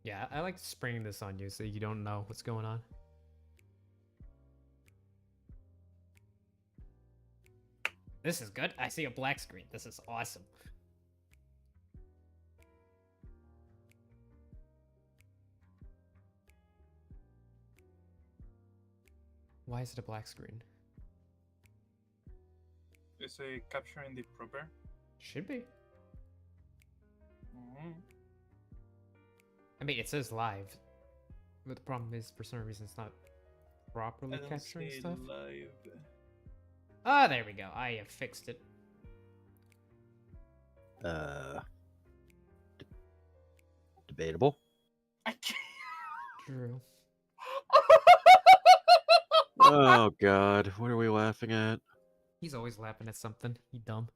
Yeah, I like spraying this on you so you don't know what's going on. This is good. I see a black screen. This is awesome. Why is it a black screen? Is it capturing the proper? Should be. Mm-hmm. I mean, it says live. But the problem is, for some reason, it's not properly capturing stuff. Live. Ah, there we go. I have fixed it. Debatable. I can't. True. Oh god, what are we laughing at? He's always laughing at something. He dumb.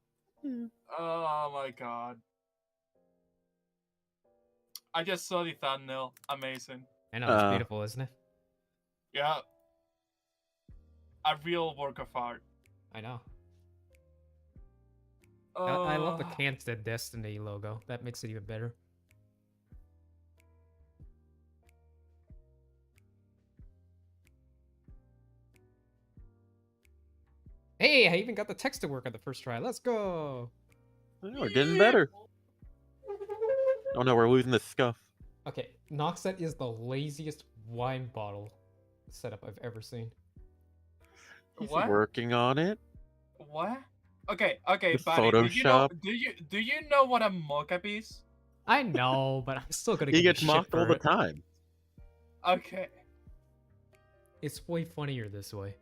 Oh my god. I just saw the thumbnail. Amazing. I know, it's beautiful, isn't it? Yeah. A real work of art. I know. I love the Can't Destiny logo. That makes it even better. Hey, I even got the text to work on the first try. Let's go. Oh, we're getting better. Oh no, we're losing the scuff. Okay, Noxet is the laziest wine bottle setup I've ever seen. He's What? working on it. What? Okay, The buddy. Photoshop. Do you know what a mocap is? I know, but I'm still gonna He give gets you shit mocked all for the it. time. Okay. It's way funnier this way.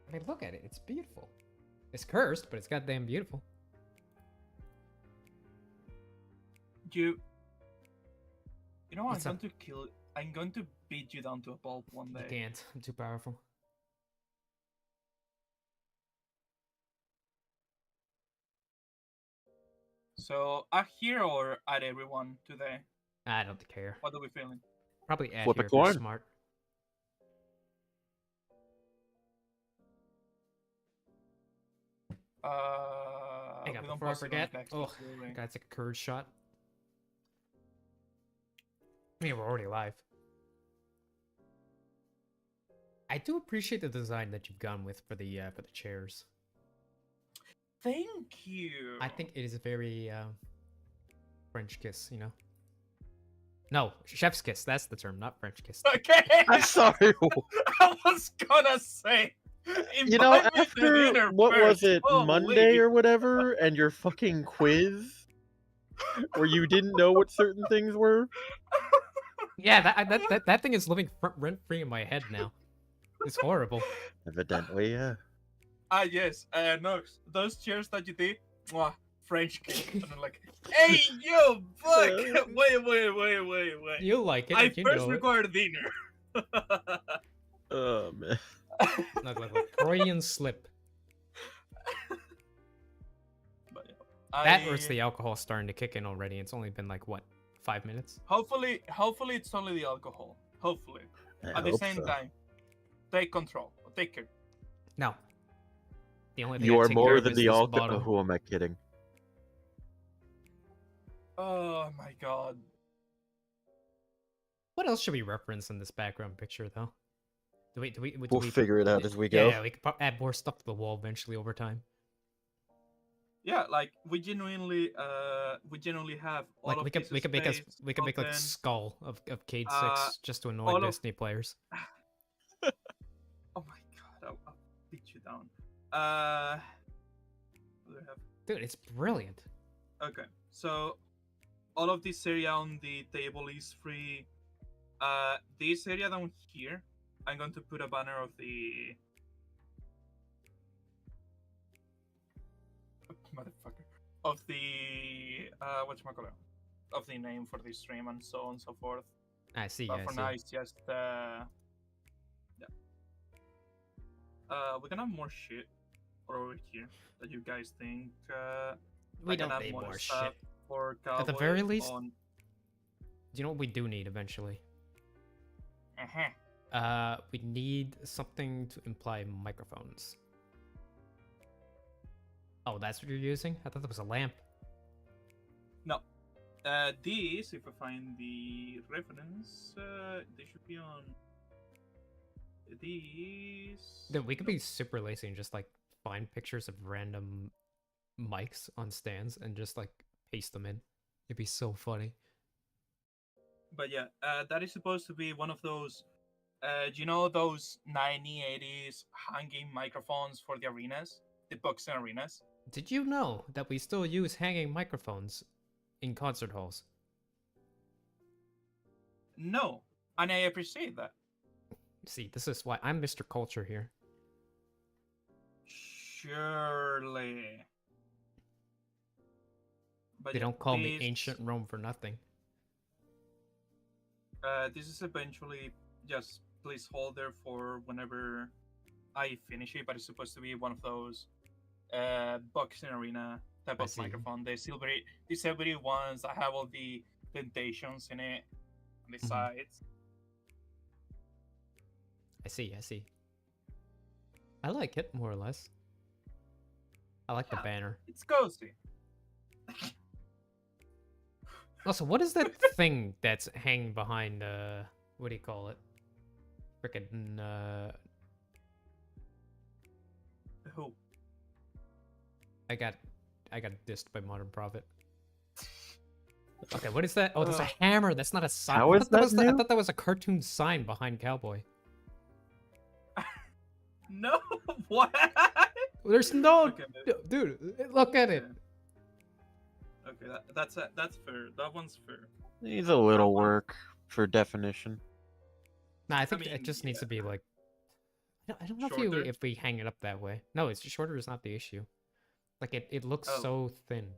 I mean, look at it. It's beautiful. It's cursed, but it's goddamn beautiful. You know What's I'm up? going to kill. I'm going to beat you down to a pulp one You day. can't. I'm too powerful. So at here or at everyone today? I don't care. What are we feeling? Probably add Flip a here if you're coin. smart. Hang on, we don't before I post it on forget. text, Oh, do we? I gotta take a courage shot. I mean, we're already live. I do appreciate the design that you've gone with for the chairs. Thank you. I think it is a very French kiss, you know. No, chef's kiss. That's the term, not French kiss. Okay. I'm sorry. I was gonna say. You know, invite me to after dinner what was first. it, Holy. Monday or whatever, and your fucking quiz, where you didn't know what certain things were. Yeah, that thing is living rent free in my head now. It's horrible. Evidently, yeah. Ah yes, no, those chairs that you did, mwah, French kiss. And I'm like, hey yo, fuck! Wait. You like it? I you first know it. require dinner. Oh man. Look, Freudian slip. But, That or it's the alcohol starting to kick in already. It's only been like what, 5 minutes? Hopefully it's only the alcohol. Hopefully, I at the hope same so. time, take control. Take care. No. The only thing You I are take more care of than is the this alcohol. bottle. Who am I kidding? Oh my god. What else should we reference in this background picture, though? We'll figure it out as we go. Yeah, we could add more stuff to the wall eventually over time. Yeah, like we genuinely have all Like of we could this make space like open. skull of Cade Uh, 6 just to annoy all of- Destiny players. Oh my god, I'll beat you down. What do we have? Dude, it's brilliant. Okay, so all of this area on the table is free. This area down here, I'm going to put a banner of the motherfucker of the whatchamacallit, of the name for the stream and so on and so forth. I see, But I for see. now, it's just yeah. We can have more shit over here that you guys think. We I can don't add need more stuff shit. for At the Cowboy very least, on... do you know what we do need eventually? Uh-huh. We need something to imply microphones. Oh, that's what you're using? I thought that was a lamp. No. These, if I find the reference, they should be on these. Dude, we could No. be super lazy and just like find pictures of random mics on stands and just like paste them in. It'd be so funny. But yeah, that is supposed to be one of those. Do you know those 1980s hanging microphones for the arenas, the boxing arenas? Did you know that we still use hanging microphones in concert halls? No, and I appreciate that. See, this is why I'm Mr. Culture here. Surely. But They yeah, don't call me this, Ancient Rome for nothing. This is eventually just placeholder for whenever I finish it, but it's supposed to be one of those boxing arena type I of see. microphone. The silvery ones that have all the dentations in it on the Mhm. sides. I see, I see. I like it, more or less. I like the Yeah. banner. It's cozy. Also, what is that thing that's hanging behind, what do you call it? Frickin', Who? I got dissed by Modern Prophet. Okay, what is that? Oh, that's a hammer. That's not a sign. How is that I new? thought that was a cartoon sign behind Cowboy. No, what? There's no... Okay, Dude, look at it. Okay, that's fair. That one's fair. Needs a little work for definition. Nah, I think mean, it just needs to be yeah. like... I don't know Shorter? if we hang it up that way. No, it's shorter is not the issue. Like, it looks Oh. so thin.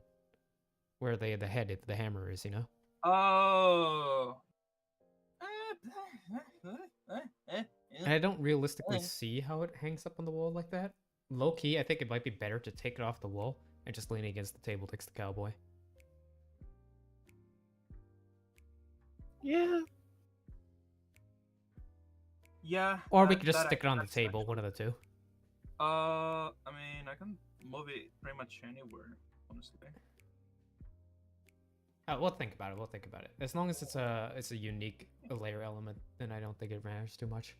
Where the head, the hammer is, you know? Oh. And I don't realistically see how it hangs up on the wall like that. Low key, I think it might be better to take it off the wall and just lean against the table next to Cowboy. Yeah. Yeah. Or we could just that stick it on the that's table, actually- one of the two. I mean, I can move it pretty much anywhere, honestly. We'll think about it. We'll think about it. As long as it's a unique layer element, then I don't think it matters too much.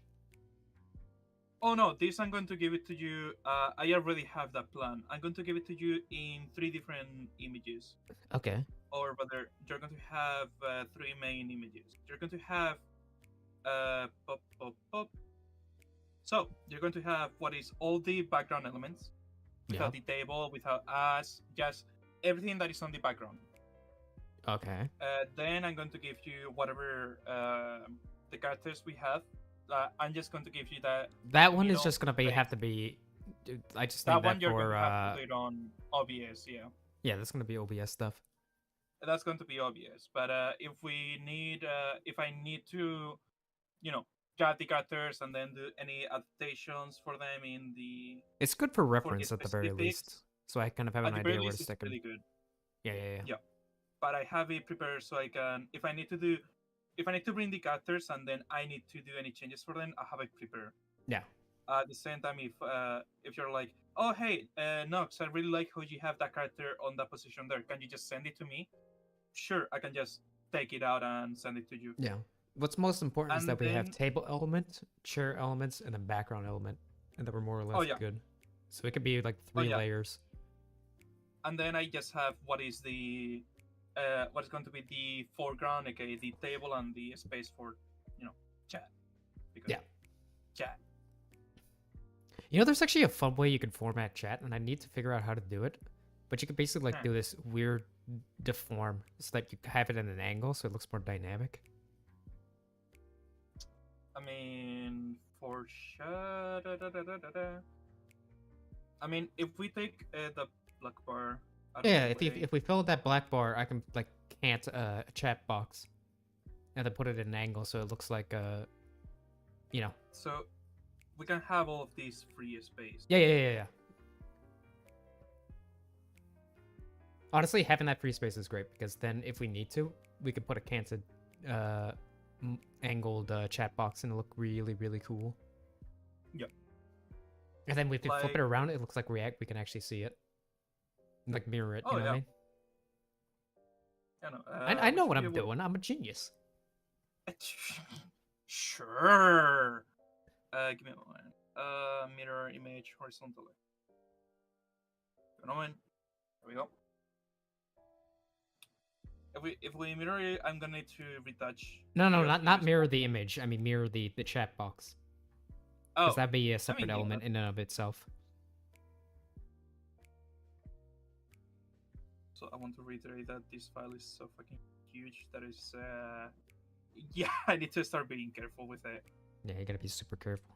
Oh no, this I'm going to give it to you. I already have that plan. I'm going to give it to you in 3 different images. Okay. Or rather, you're going to have 3 main images. You're going to have pop, pop, pop. So you're going to have what is all the background elements, without the table, without us, just everything that is on the background. Okay. Then I'm going to give you whatever the characters we have. I'm just going to give you that. That one is middle just gonna be space. have to be. Dude, I just That need one that you're going for. to have to do it on OBS, yeah. Yeah, that's gonna be OBS stuff. That's going to be obvious. But if we need, if I need to, grab the characters and then do any adaptations for them in the It's good for reference at the very specifics, least, so I kind of have at an the very idea where to least, it's stick them. really good. Yeah. Yeah. But I have it prepared so I can, if I need to bring the characters and then I need to do any changes for them, I have it prepared. Yeah. At the same time, if you're like, oh hey, Nox, I really like how you have that character on that position there. Can you just send it to me? Sure, I can just take it out and send it to you. Yeah. What's most important is And that we have then- table element, chair elements, and a background element, and that we're more or less yeah. good. So it could be like 3 yeah. layers. And then I just have what is going to be the foreground, okay, the table and the space for, chat. Because Yeah. Chat. You know, there's actually a fun way you can format chat, and I need to figure out how to do it. But you could basically like do this weird deform so that you have it at an angle so it looks more dynamic. I mean, for sure. I mean, if we take the black bar. out of Yeah, the way- if we fill that black bar, I can like can't a chat box, and then put it at an angle so it looks like So we can have all of these free space. Yeah. Honestly, having that free space is great because then if we need to, we could put a canted angled chat box and it look really, really cool. Yep. And then if we flip Like- it around, it looks like we can actually see it. Like mirror it, Oh, you know what I yeah. mean? I know. I We know should what be I'm able- doing. I'm a genius. Sure. Give me a moment. Mirror image horizontally. Give me a moment. There we go. If we mirror it, I'm gonna need to retouch. No, no, the not previous mirror one. the image. I mean mirror the chat box, because Oh, that'd be a I separate mean, yeah. element in and of itself. So I want to reiterate that this file is so fucking huge that is. Yeah, I need to start being careful with it. Yeah, you gotta be super careful.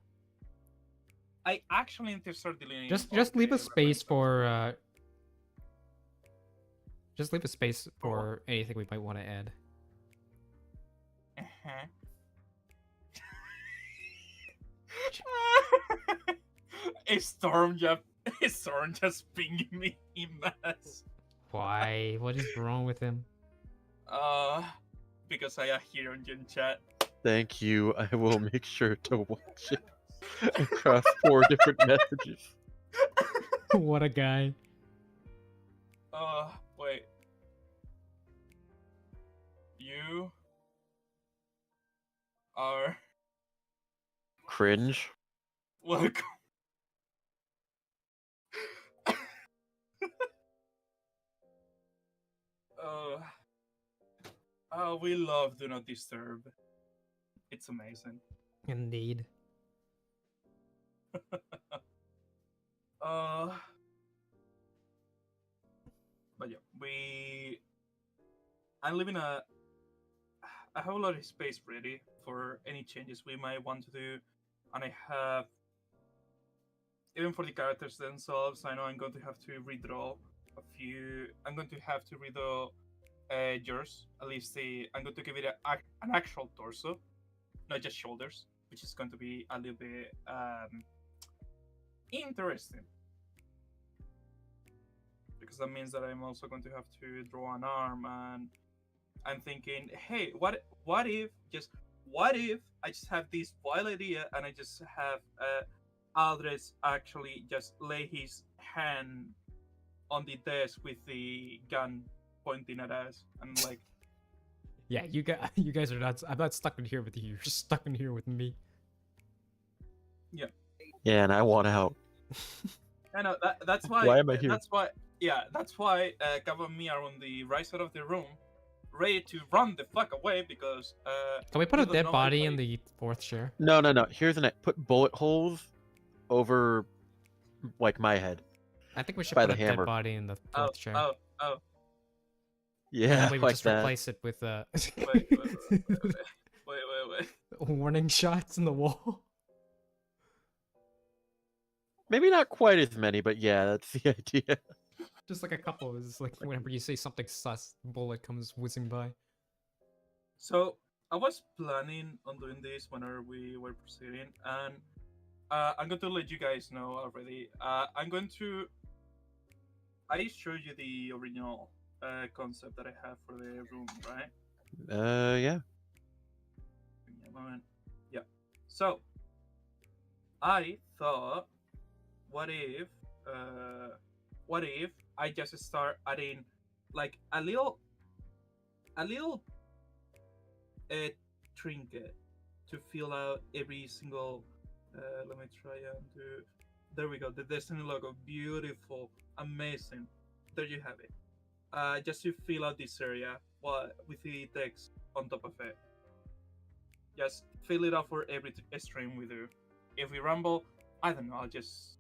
I actually need to start deleting. Just leave a space references. for just leave a space For what? for anything we might want to add. Uh-huh. A storm just pinging me in mass. Why? What is wrong with him? Because I am here on Gen Chat. Thank you. I will make sure to watch it across 4 different messages. What a guy. Wait. You are Cringe. welcome. uh, we love Do Not Disturb. It's amazing. Indeed. But yeah, I'm leaving I have a lot of space ready for any changes we might want to do, and I have even for the characters themselves. I know I'm going to have to redraw a few. I'm going to have to redraw yours. At least I'm going to give it an actual torso, not just shoulders, which is going to be a little bit interesting. Because that means that I'm also going to have to draw an arm, and I'm thinking, hey, what if I just have this wild idea and I just have Aldrich actually just lay his hand on the desk with the gun pointing at us, and like, Yeah, you guys are not. I'm not stuck in here with you. You're just stuck in here with me. Yeah, and I want out. I know that's why. Why am I here? That's why. Yeah, that's why Gab and me are on the right side of the room, ready to run the fuck away because. Can we put he a doesn't dead know body in anybody. the 4th chair? No. Here's an put bullet holes over like my head. I think we should By put the a hammer. dead body in the 4th chair. Oh. And Yeah, then we would like just that. replace it with Wait. warning shots in the wall. Maybe not quite as many, but yeah, that's the idea. Just like a couple. It's like whenever you say something sus, bullet comes whizzing by. So I was planning on doing this whenever we were proceeding, and I'm going to let you guys know already. I showed you the original concept that I have for the room, right? Yeah. Give me a moment. Yeah. So I thought, what if I just start adding like a little trinket to fill out every single. Let me try and do. There we go. The Destiny logo, beautiful, amazing. There you have it. Just to fill out this area, with the text on top of it. Just fill it up for every stream we do. If we rumble, I don't know. I'll just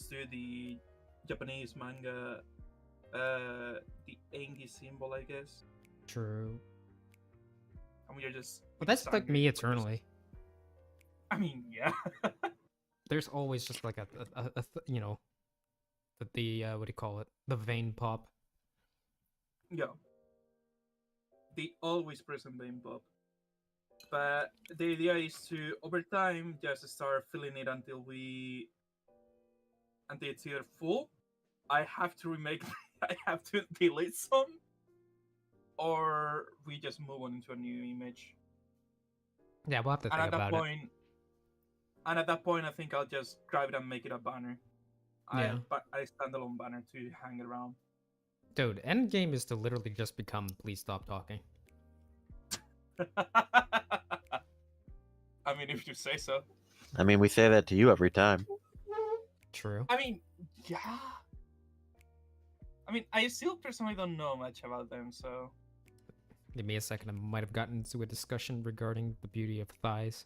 do the Japanese manga, the Engi symbol, I guess. True. And we are just. But that's like me eternally. I mean, yeah. There's always just like you know, the what do you call it? The vein pop. Yeah. The always present vein pop. But the idea is to, over time, just start filling it until it's either full. I have to remake. I have to delete some, or we just move on into a new image. Yeah, we'll have to And think about it. At that point, I think I'll just grab it and make it a banner. Yeah. A standalone banner to hang around. Dude, end game is to literally just become please stop talking. I mean, if you say so. I mean, we say that to you every time. True. I mean, yeah. I mean, I still personally don't know much about them, so. Give me a second. I might have gotten into a discussion regarding the beauty of thighs.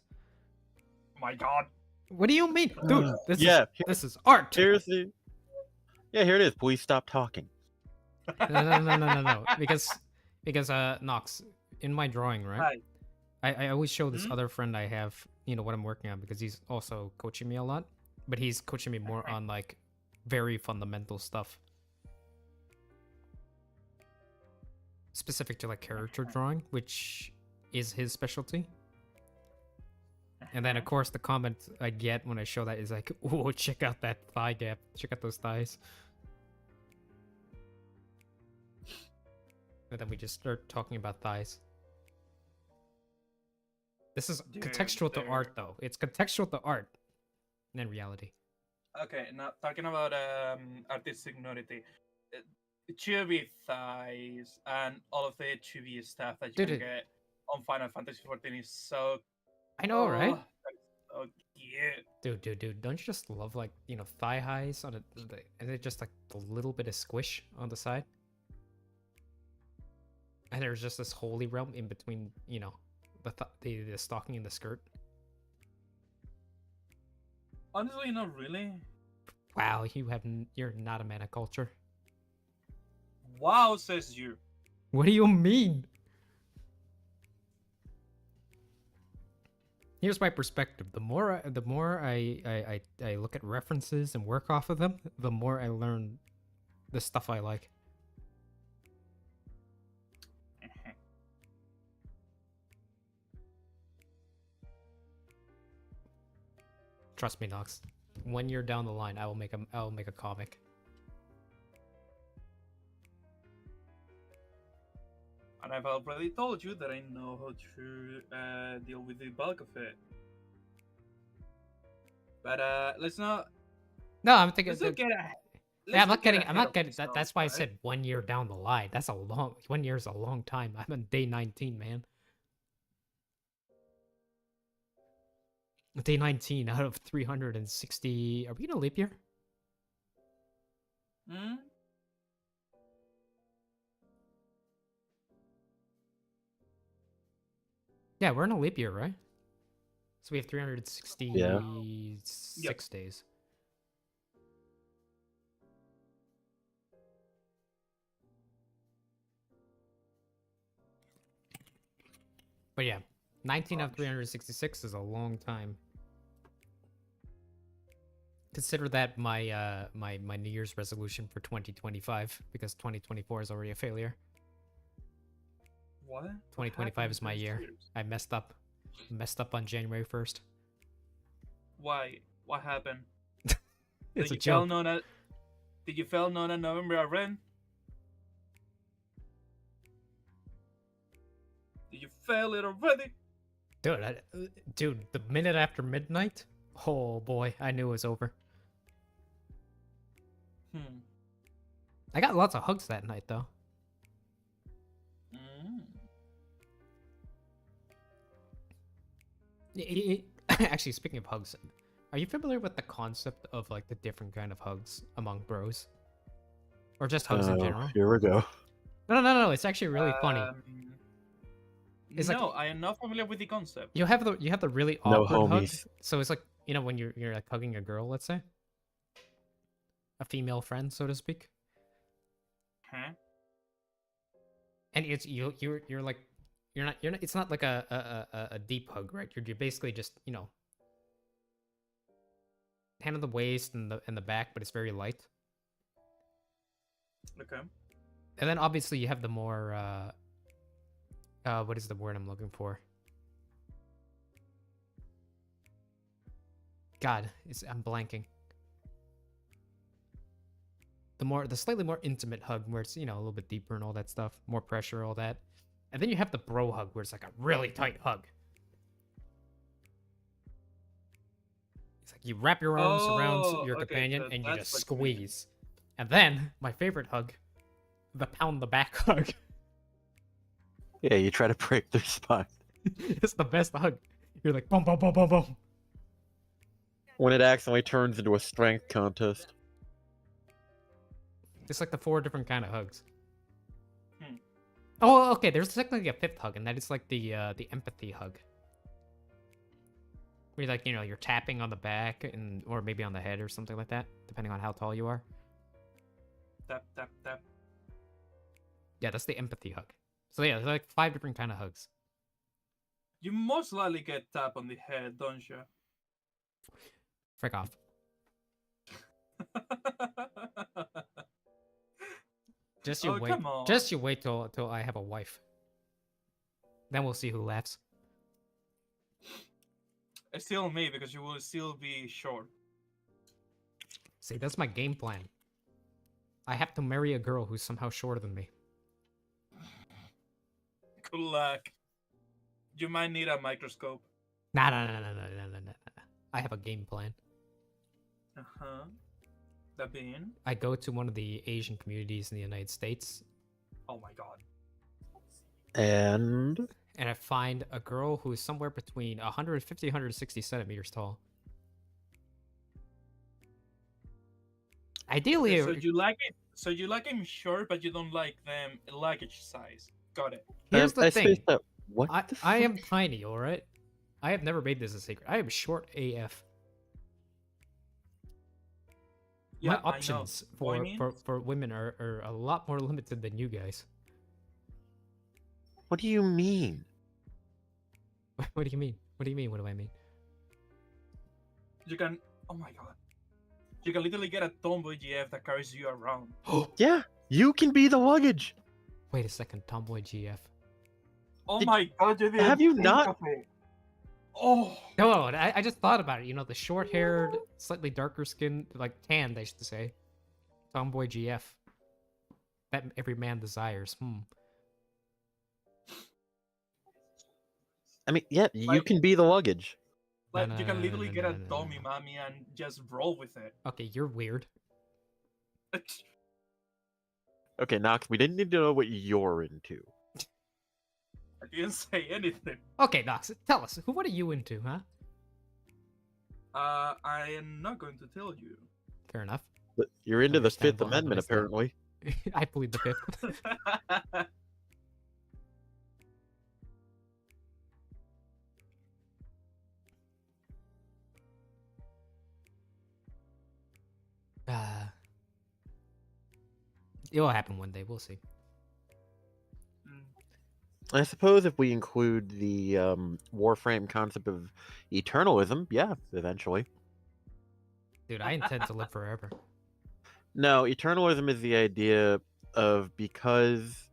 My God. What do you mean? Dude, Yeah, this is art. Here's the. Yeah, here it is. Please stop talking. No. Because Nox, in my drawing, right? Hi. I always show this Mhm. other friend I have, what I'm working on because he's also coaching me a lot, but he's coaching me more on like very fundamental stuff. Specific to like character drawing, which is his specialty. And then of course the comment I get when I show that is like, "Oh, check out that thigh gap. Check out those thighs." And then we just start talking about thighs. This is Dude, contextual to art, though. It's contextual to art, and reality. Okay, now talking about artistic nudity, chubby thighs and all of the chubby stuff that you can get on Final Fantasy XIV is so. I know, right? That's so cute. Dude, don't you just love like thigh highs on it, and then just like a little bit of squish on the side, and there's just this holy realm in between, the stocking and the skirt. Honestly, not really. Wow, you're not a man of culture. Wow, says you. What do you mean? Here's my perspective. The more I look at references and work off of them, the more I learn the stuff I like. Trust me, Nox. 1 year down the line, I will make a comic. And I've already told you that I know how to deal with the bulk of it. But let's not. No, I'm thinking. Let's not get ahead. Yeah, I'm not getting. I'm ahead not of getting. ourselves, That's why I right? said 1 year down the line. That's a long. 1 year is a long time. I'm on day 19, man. Day 19 out of 360. Are we in a leap year? Hmm? Yeah, we're in a leap year, right? So we have 366 days. But yeah, 19 out of 366 is a long time. Consider that my my New Year's resolution for 2025 because 2024 is already a failure. What? 2025 is my year. I messed up. Messed up on January 1st. Why? What happened? It's a Did you fail joke. Did you fail Nona November already? Did you fail it already? Dude, the minute after midnight, oh boy, I knew it was over. I got lots of hugs that night, though. Actually, speaking of hugs, are you familiar with the concept of like the different kind of hugs among bros, or just hugs in general? Here we go. No. It's actually really funny. It's no, I am not familiar with the concept. You have the really No awkward hug. homies. So it's like when you're like hugging a girl, let's say, a female friend, so to speak. Huh? And it's you're like you're not it's not like a deep hug, right? You're basically just hand on the waist and the back, but it's very light. Okay. And then obviously you have the more what is the word I'm looking for? God, I'm blanking. The slightly more intimate hug where it's a little bit deeper and all that stuff, more pressure, all that. And then you have the bro hug where it's like a really tight hug. It's like you wrap your arms around your companion and you just squeeze. And then my favorite hug, the pound the back hug. Yeah, you try to break their spine. It's the best hug. You're like, boom, boom, boom, boom, boom. When it accidentally turns into a strength contest. It's like the 4 different kind of hugs. Hmm. Oh, okay. There's technically a 5th hug, and that is like the empathy hug. Where like, you're tapping on the back or maybe on the head or something like that, depending on how tall you are. Tap, tap, tap. Yeah, that's the empathy hug. So yeah, there's like 5 different kind of hugs. You most likely get tap on the head, don't you? Frick off. Just you Oh, wait. come on. Just you wait till I have a wife. Then we'll see who laughs. It's still me because you will still be short. See, that's my game plan. I have to marry a girl who's somehow shorter than me. Good luck. You might need a microscope. Nah. I have a game plan. Uh-huh. That being? I go to one of the Asian communities in the United States, Oh my god. And and I find a girl who is somewhere between 150 160 centimeters tall. Ideally, So you like it? So you like him short, but you don't like them luggage size. Got it. here's the I thing. spaced out. What the I am fuck? tiny, alright? I have never made this a secret. I am short AF. Yeah, My I know. options Point for women are a lot more limited than you guys. What do you mean? What do you mean? What do you mean? What do I mean? You can. Oh my god. You can literally get a tomboy GF that carries you around. Yeah, you can be the luggage. Wait a second, Tomboy GF. Oh Did- my god, you didn't have you think not- of it. Oh. No, I just thought about it. The short-haired, slightly darker skinned, like tanned, I should say. Tomboy GF. That every man desires. I mean, yeah, you Like- can be the luggage. Like, No, you no, can no, literally no, get no, a no, no, dummy no. mommy and just roll with it. Okay, you're weird. Okay, Nox, we didn't need to know what you're into. I didn't say anything. Okay, Nox, tell us. What are you into, huh? I am not going to tell you. Fair enough. But you're into the Fifth Understandable, how Amendment, nice that- apparently. I plead the 5th. It will happen one day. We'll see. I suppose if we include the Warframe concept of eternalism, yeah, eventually. Dude, I intend to live forever. No, eternalism is the idea of because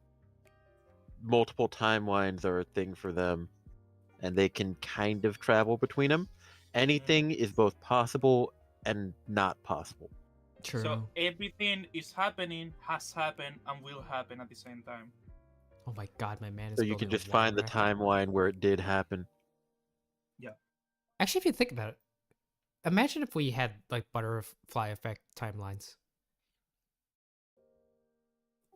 multiple timelines are a thing for them, and they can kind of travel between them, anything is both possible and not possible. True. So everything is happening, has happened, and will happen at the same time. Oh my god, my man is So you can building a just find the water rack. timeline where it did happen. Actually, if you think about it, imagine if we had like butterfly effect timelines.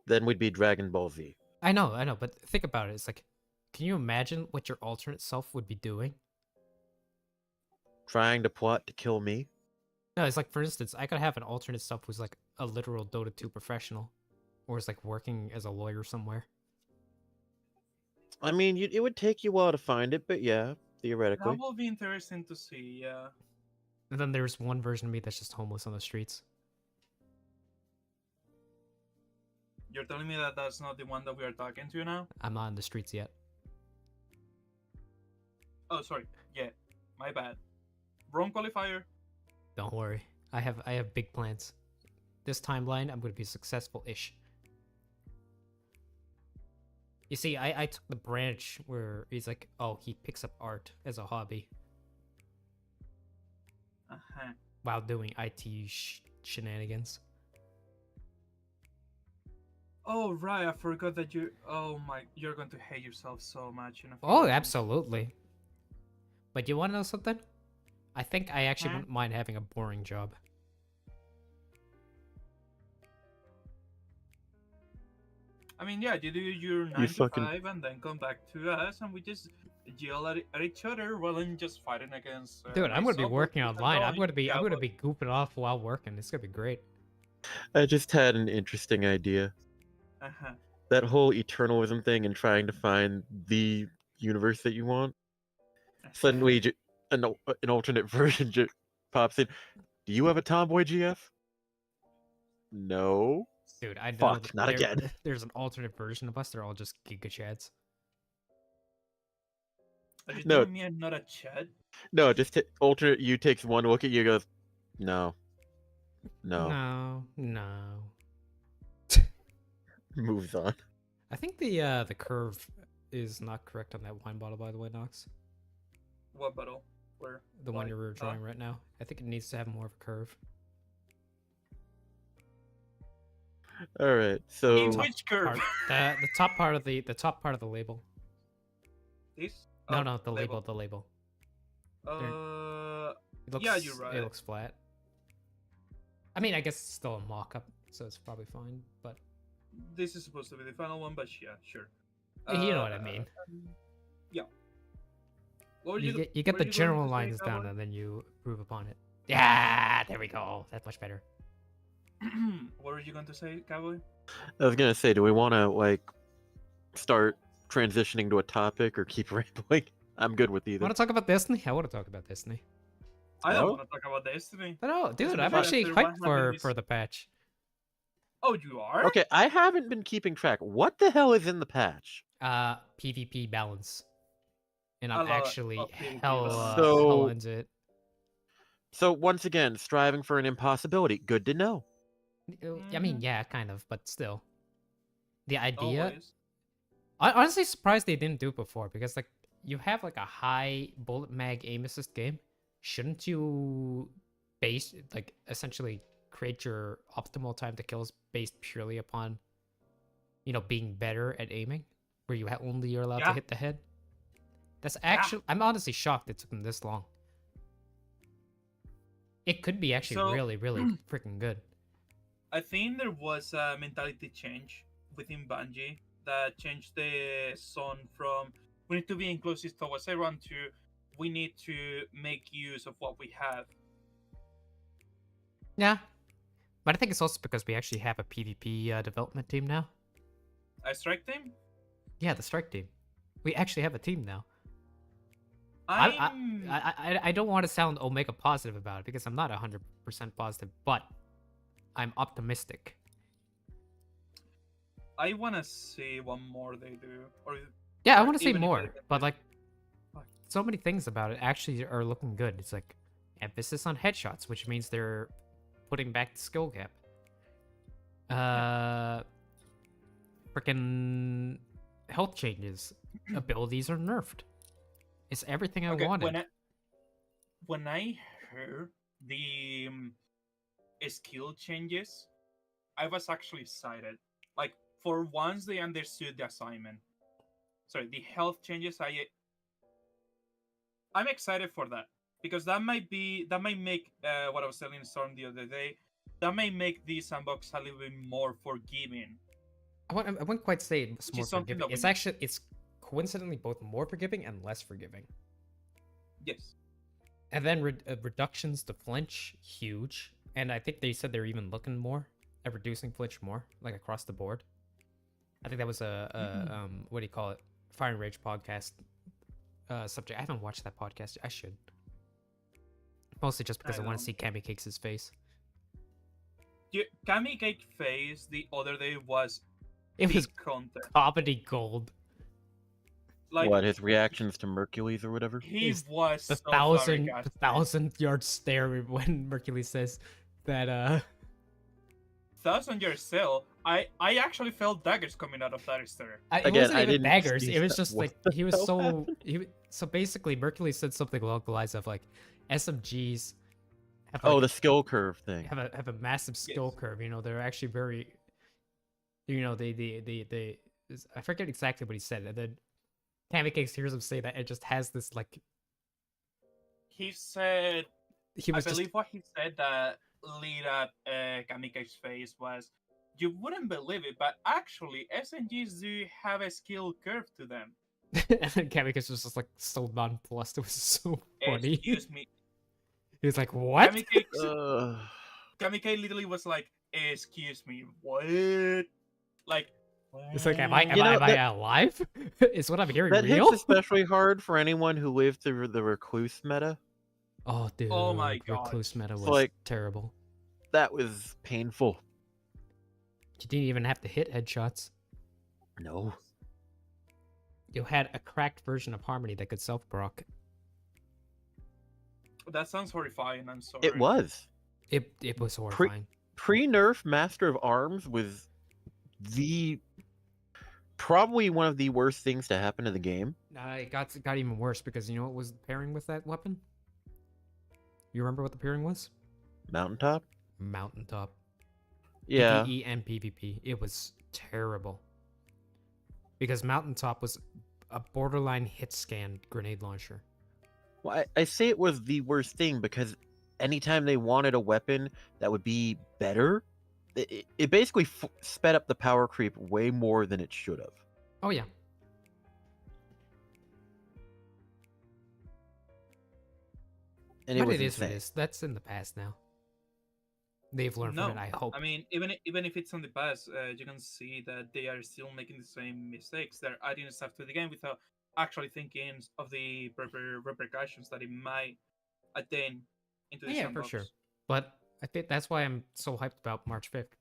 Then we'd be Dragon Ball Z. I know, but think about it. It's like, can you imagine what your alternate self would be doing? Trying to plot to kill me. No, it's like, for instance, I could have an alternate self who's like a literal Dota 2 professional, or is like working as a lawyer somewhere. I mean, it would take you a while to find it, but yeah, theoretically. That will be interesting to see, yeah. And then there's one version of me that's just homeless on the streets. You're telling me that that's not the one that we are talking to now? I'm not in the streets yet. Oh, sorry. Yeah, my bad. Wrong qualifier. Don't worry. I have big plans. This timeline, I'm going to be successful-ish. You see, I took the branch where he's like, oh, he picks up art as a hobby Uh-huh. while doing IT shenanigans. Oh, right. I forgot that you. Oh my. You're going to hate yourself so much. Oh, absolutely. But you want to know something? I think I actually Huh? wouldn't mind having a boring job. I mean, yeah, you do your 9 to fucking- 5 and then come back to us and we just yell at each other rather than just fighting against. Dude, I'm gonna be myself or working Chris and online. I'm Roy. gonna be Yeah, I'm gonna but- be goofing off while working. It's gonna be great. I just had an interesting idea. Uh-huh. That whole eternalism thing and trying to find the universe that you want. Suddenly, an alternate version pops in. Do you have a Tomboy GF? No. Dude, I know Fuck, that not again. There's an alternate version of us. They're all just Giga Chads. Are you No. telling me I'm not a Chad? No, just alternate you takes one look at you and goes, no. No. No. Moves on. I think the curve is not correct on that wine bottle, by the way, Nox. What bottle? Where? The one Why you're not? drawing right now. I think it needs to have more of a curve. Alright, In so which curve? The top part of the label. This? No, Oh, no, the label. It looks, Yeah, you're right. It looks flat. I mean, I guess it's still a mock-up, so it's probably fine. But This is supposed to be the final one, but yeah, sure. you know what I mean. Yeah. What were You go- get what the were you going general to say, lines down, Cowboy? and then you improve upon it. Yeah, there we go. That's much better. What were you going to say, Cowboy? I was gonna say, do we want to like start transitioning to a topic or keep rambling? I'm good with either. Want to talk about Destiny? I want to talk about Destiny. I don't No? want to talk about Destiny. But oh, dude, I'm Especially actually after what hyped happened for this- the patch. Oh, you are? Okay, I haven't been keeping track. What the hell is in the patch? PvP balance, and A I'm lot actually of PvP hell balance. So- into it. So once again, striving for an impossibility. Good to know. I mean, Mhm. yeah, kind of, but still. The idea. Always. I'm honestly surprised they didn't do it before because like you have like a high bullet mag aim assist game. Shouldn't you base like essentially create your optimal time to kills based purely upon being better at aiming, where you only you're allowed to Yeah. hit the head? That's actually I'm honestly shocked it took them this long. It could be actually So- really freaking good. I think there was a mentality change within Bungie that changed the zone from we need to be inclusive towards everyone to we need to make use of what we have. Yeah. But I think it's also because we actually have a PvP development team now. A strike team? Yeah, the strike team. We actually have a team now. I'm I don't want to sound Omega positive about it because I'm not 100% positive, but I'm optimistic. I wanna see what more they do. Or Yeah, I Or want to see even if more, I- but like so many things about it actually are looking good. It's like emphasis on headshots, which means they're putting back the skill gap. Freaking health changes, abilities are nerfed. It's everything I wanted. When I heard the skill changes, I was actually excited. Like for once they understood the assignment. Sorry, the health changes. I'm excited for that because that might make what I was telling Storm the other day. That may make the sandbox a little bit more forgiving. I wouldn't quite say it's more is something forgiving. that It's we- actually it's coincidentally both more forgiving and less forgiving. Yes. And then reductions to flinch, huge. And I think they said they're even looking more at reducing flinch more, like across the board. I think that was a what do you call it? Fire and Rage podcast subject. I haven't watched that podcast. I should. Mostly just because I want to see Cammy Cakes' face. Kami Cake Face the other day was It was peak content. comedy gold. Like What, his reactions to Mercules or whatever? he is was The so thousand flabbergasted. yard stare when Mercury says that 1,000-year sail. I actually felt daggers coming out of that stare. it Again, wasn't I even didn't daggers. see It was that. just What like the he was hell so happened? so basically Mercury said something along the lines of like SMGs have Oh, like, the skill curve thing. have a massive skill Yes. curve. They're actually very they I forget exactly what he said, and then Tammy Cakes hears him say that it just has this like He said, he was I just believe what he said that lit up Kamika's face was you wouldn't believe it, but actually, SNGs do have a skill curve to them. And then Kamikaze was just like so nonplussed. It was so funny. Excuse me. He was like, "What?" Kamikaze literally was like, "Excuse me, what?" Like, It's like, am I what? am, You I, know, am I alive? Is what I'm hearing That real? hits especially hard for anyone who lived through the recluse meta. Oh, dude, Oh my god. Recluse meta It's was like- terrible. That was painful. You didn't even have to hit headshots. No. You had a cracked version of Harmony that could self-proc. That sounds horrifying. I'm sorry. It was. It was horrifying. Pre-nerf Master of Arms was probably one of the worst things to happen to the game. It got even worse because you know what was pairing with that weapon? You remember what the pairing was? Mountaintop? Mountaintop. Yeah. PvE and PvP. It was terrible. Because Mountaintop was a borderline hit scan grenade launcher. Well, I say it was the worst thing because anytime they wanted a weapon that would be better, it basically sped up the power creep way more than it should have. Oh yeah. And But was it is what insane. it is. That's in the past now. They've learned No, from it, I hope. I mean, even if it's on the past, you can see that they are still making the same mistakes. They're adding stuff to the game without actually thinking of the repercussions that it might attain into the Yeah, sandbox. for sure. But I think that's why I'm so hyped about March 5th.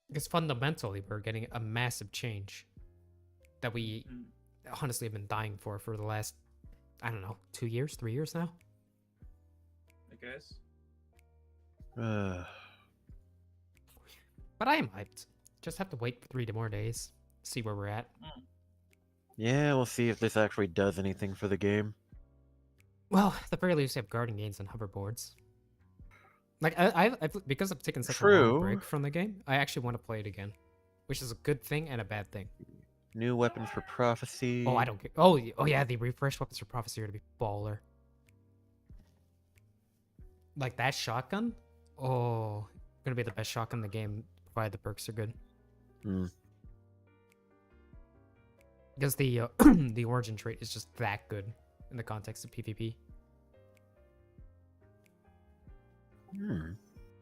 Because fundamentally, we're getting a massive change that we honestly have been dying for the last, I don't know, 2 years, 3 years now. I guess. But I am hyped. Just have to wait for 3 more days, see where we're at. Yeah, we'll see if this actually does anything for the game. Well, at the very least, we have guarding gains and hoverboards. Like, I've because I've taken such a long True. break from the game, I actually want to play it again. Which is a good thing and a bad thing. New weapons for prophecy. Oh, I don't care. Oh yeah, the refreshed weapons for prophecy are to be baller. Like that shotgun? Oh, gonna be the best shotgun in the game, provided the perks are good. Because the the origin trait is just that good in the context of PvP.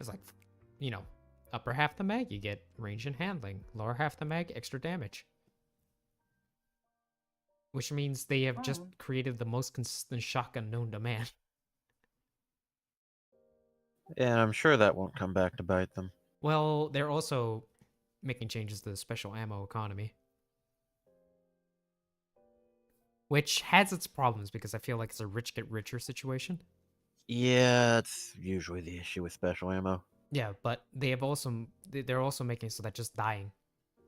It's like, you know, upper half the mag, you get range and handling. Lower half the mag, extra damage. Which means they have just created the most consistent shotgun known to man. And I'm sure that won't come back to bite them. Well, they're also making changes to the special ammo economy. Which has its problems because I feel like it's a rich get richer situation. Yeah, that's usually the issue with special ammo. Yeah, but they're also making so that just dying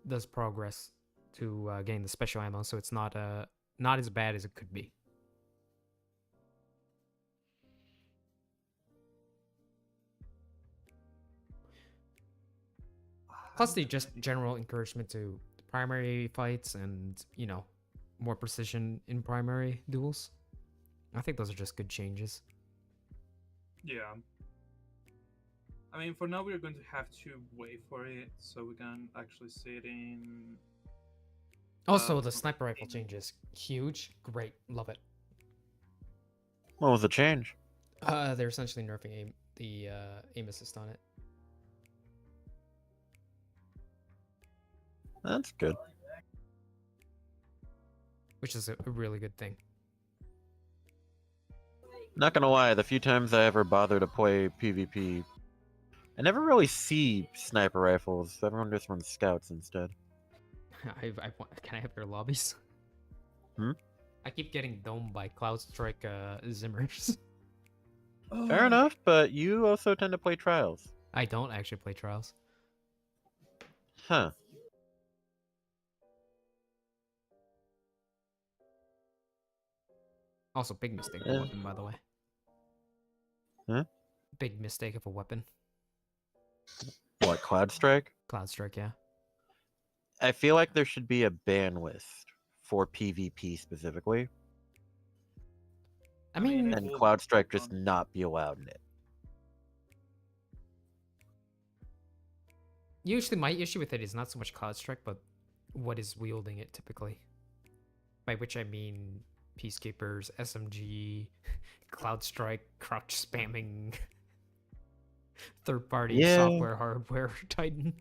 does progress to gain the special ammo, so it's not as bad as it could be. Plus the just general encouragement to primary fights and, you know, more precision in primary duels. I think those are just good changes. Yeah. I mean, for now, we're going to have to wait for it so we can actually see it in. Also, the sniper rifle change is huge. Great. Love it. What was the change? They're essentially nerfing the aim assist on it. That's good. Which is a really good thing. Not gonna lie, the few times I ever bother to play PvP, I never really see sniper rifles. Everyone just runs scouts instead. Can I have their lobbies? I keep getting domed by Cloudstrike Zimmers. Fair enough, but you also tend to play trials. I don't actually play Trials. Huh. Also, big mistake of a weapon, by the way. Huh? Big mistake of a weapon. What, Cloud Strike? Cloudstrike, yeah. I feel like there should be a ban list for PvP specifically, I mean, and Cloud Strike just not be allowed in it. Usually, my issue with it is not so much Cloud Strike, but what is wielding it typically. By which I mean Peacekeepers, SMG, Cloud Strike, crouch spamming, third-party Yeah. software, hardware Titan.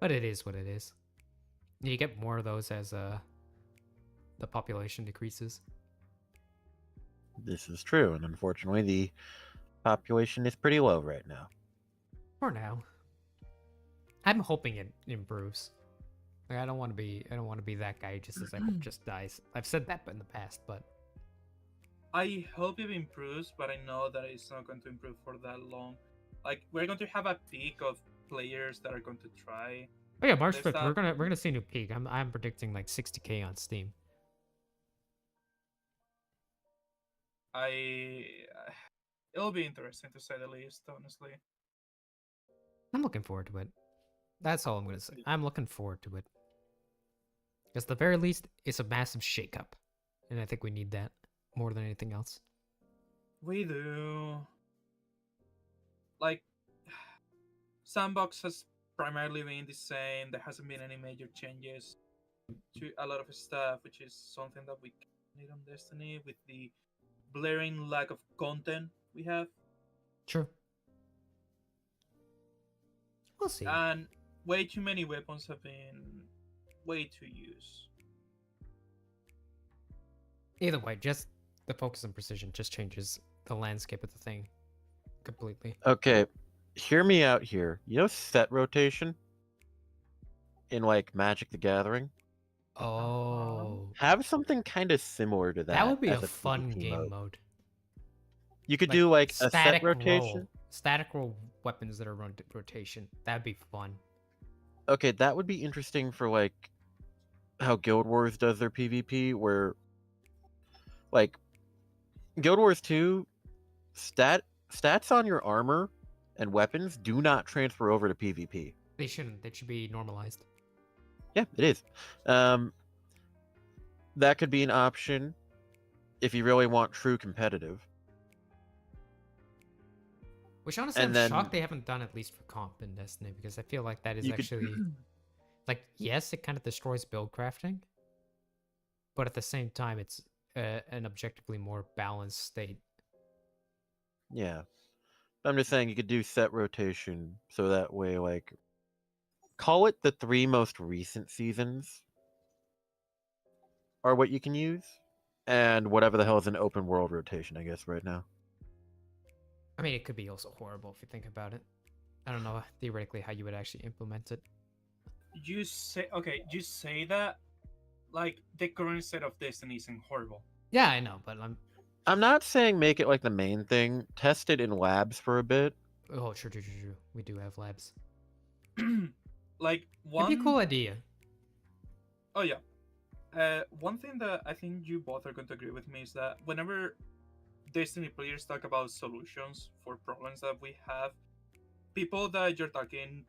But it is what it is. You get more of those as the population decreases. This is true, and unfortunately, the population is pretty low right now. For now. I'm hoping it improves. Like, I don't want to be that guy who just says I hope just dies. I've said that in the past, but I hope it improves, but I know that it's not going to improve for that long. Like, we're going to have a peak of players that are going to try. oh yeah, March There's 5th, we're gonna see a new peak. I'm predicting like 60K on Steam. It'll be interesting to say the least, honestly. I'm looking forward to it. That's all I'm gonna say. I'm looking forward to it. Because at the very least, it's a massive shakeup. And I think we need that more than anything else. We do. Like, Sandbox has primarily been the same. There hasn't been any major changes to a lot of stuff, which is something that we need on Destiny with the blaring lack of content we have. True. We'll see. And way too many weapons have been way too used. Either way, just the focus on precision just changes the landscape of the thing completely. Okay, hear me out here. You know set rotation? In like Magic the Gathering? Oh. Have something kind of similar to that. That would be a as fun PvP game mode. mode. You could do like a set static rotation. roll. Static roll weapons that are rotation. That'd be fun. Okay, that would be interesting for like how Guild Wars does their PvP, where like Guild Wars 2 stats on your armor and weapons do not transfer over to PvP. They shouldn't. They should be normalized. Yeah, it is. That could be an option if you really want true competitive. Which honestly, And I'm then- shocked they haven't done at least for comp in Destiny, because I feel like that is You could- actually like, yes, it kind of destroys build crafting, but at the same time, it's an objectively more balanced state. Yeah. I'm just saying you could do set rotation so that way, like, call it the 3 most recent seasons are what you can use, and whatever the hell is an open world rotation, I guess, right now. I mean, it could be also horrible if you think about it. I don't know theoretically how you would actually implement it. You say that like the current state of Destiny isn't horrible. Yeah, I know, but I'm not saying make it like the main thing. Test it in labs for a bit. oh, true. We do have labs. Like one. It'd be a cool idea. Oh yeah. One thing that I think you both are going to agree with me is that whenever Destiny players talk about solutions for problems that we have, people that you're talking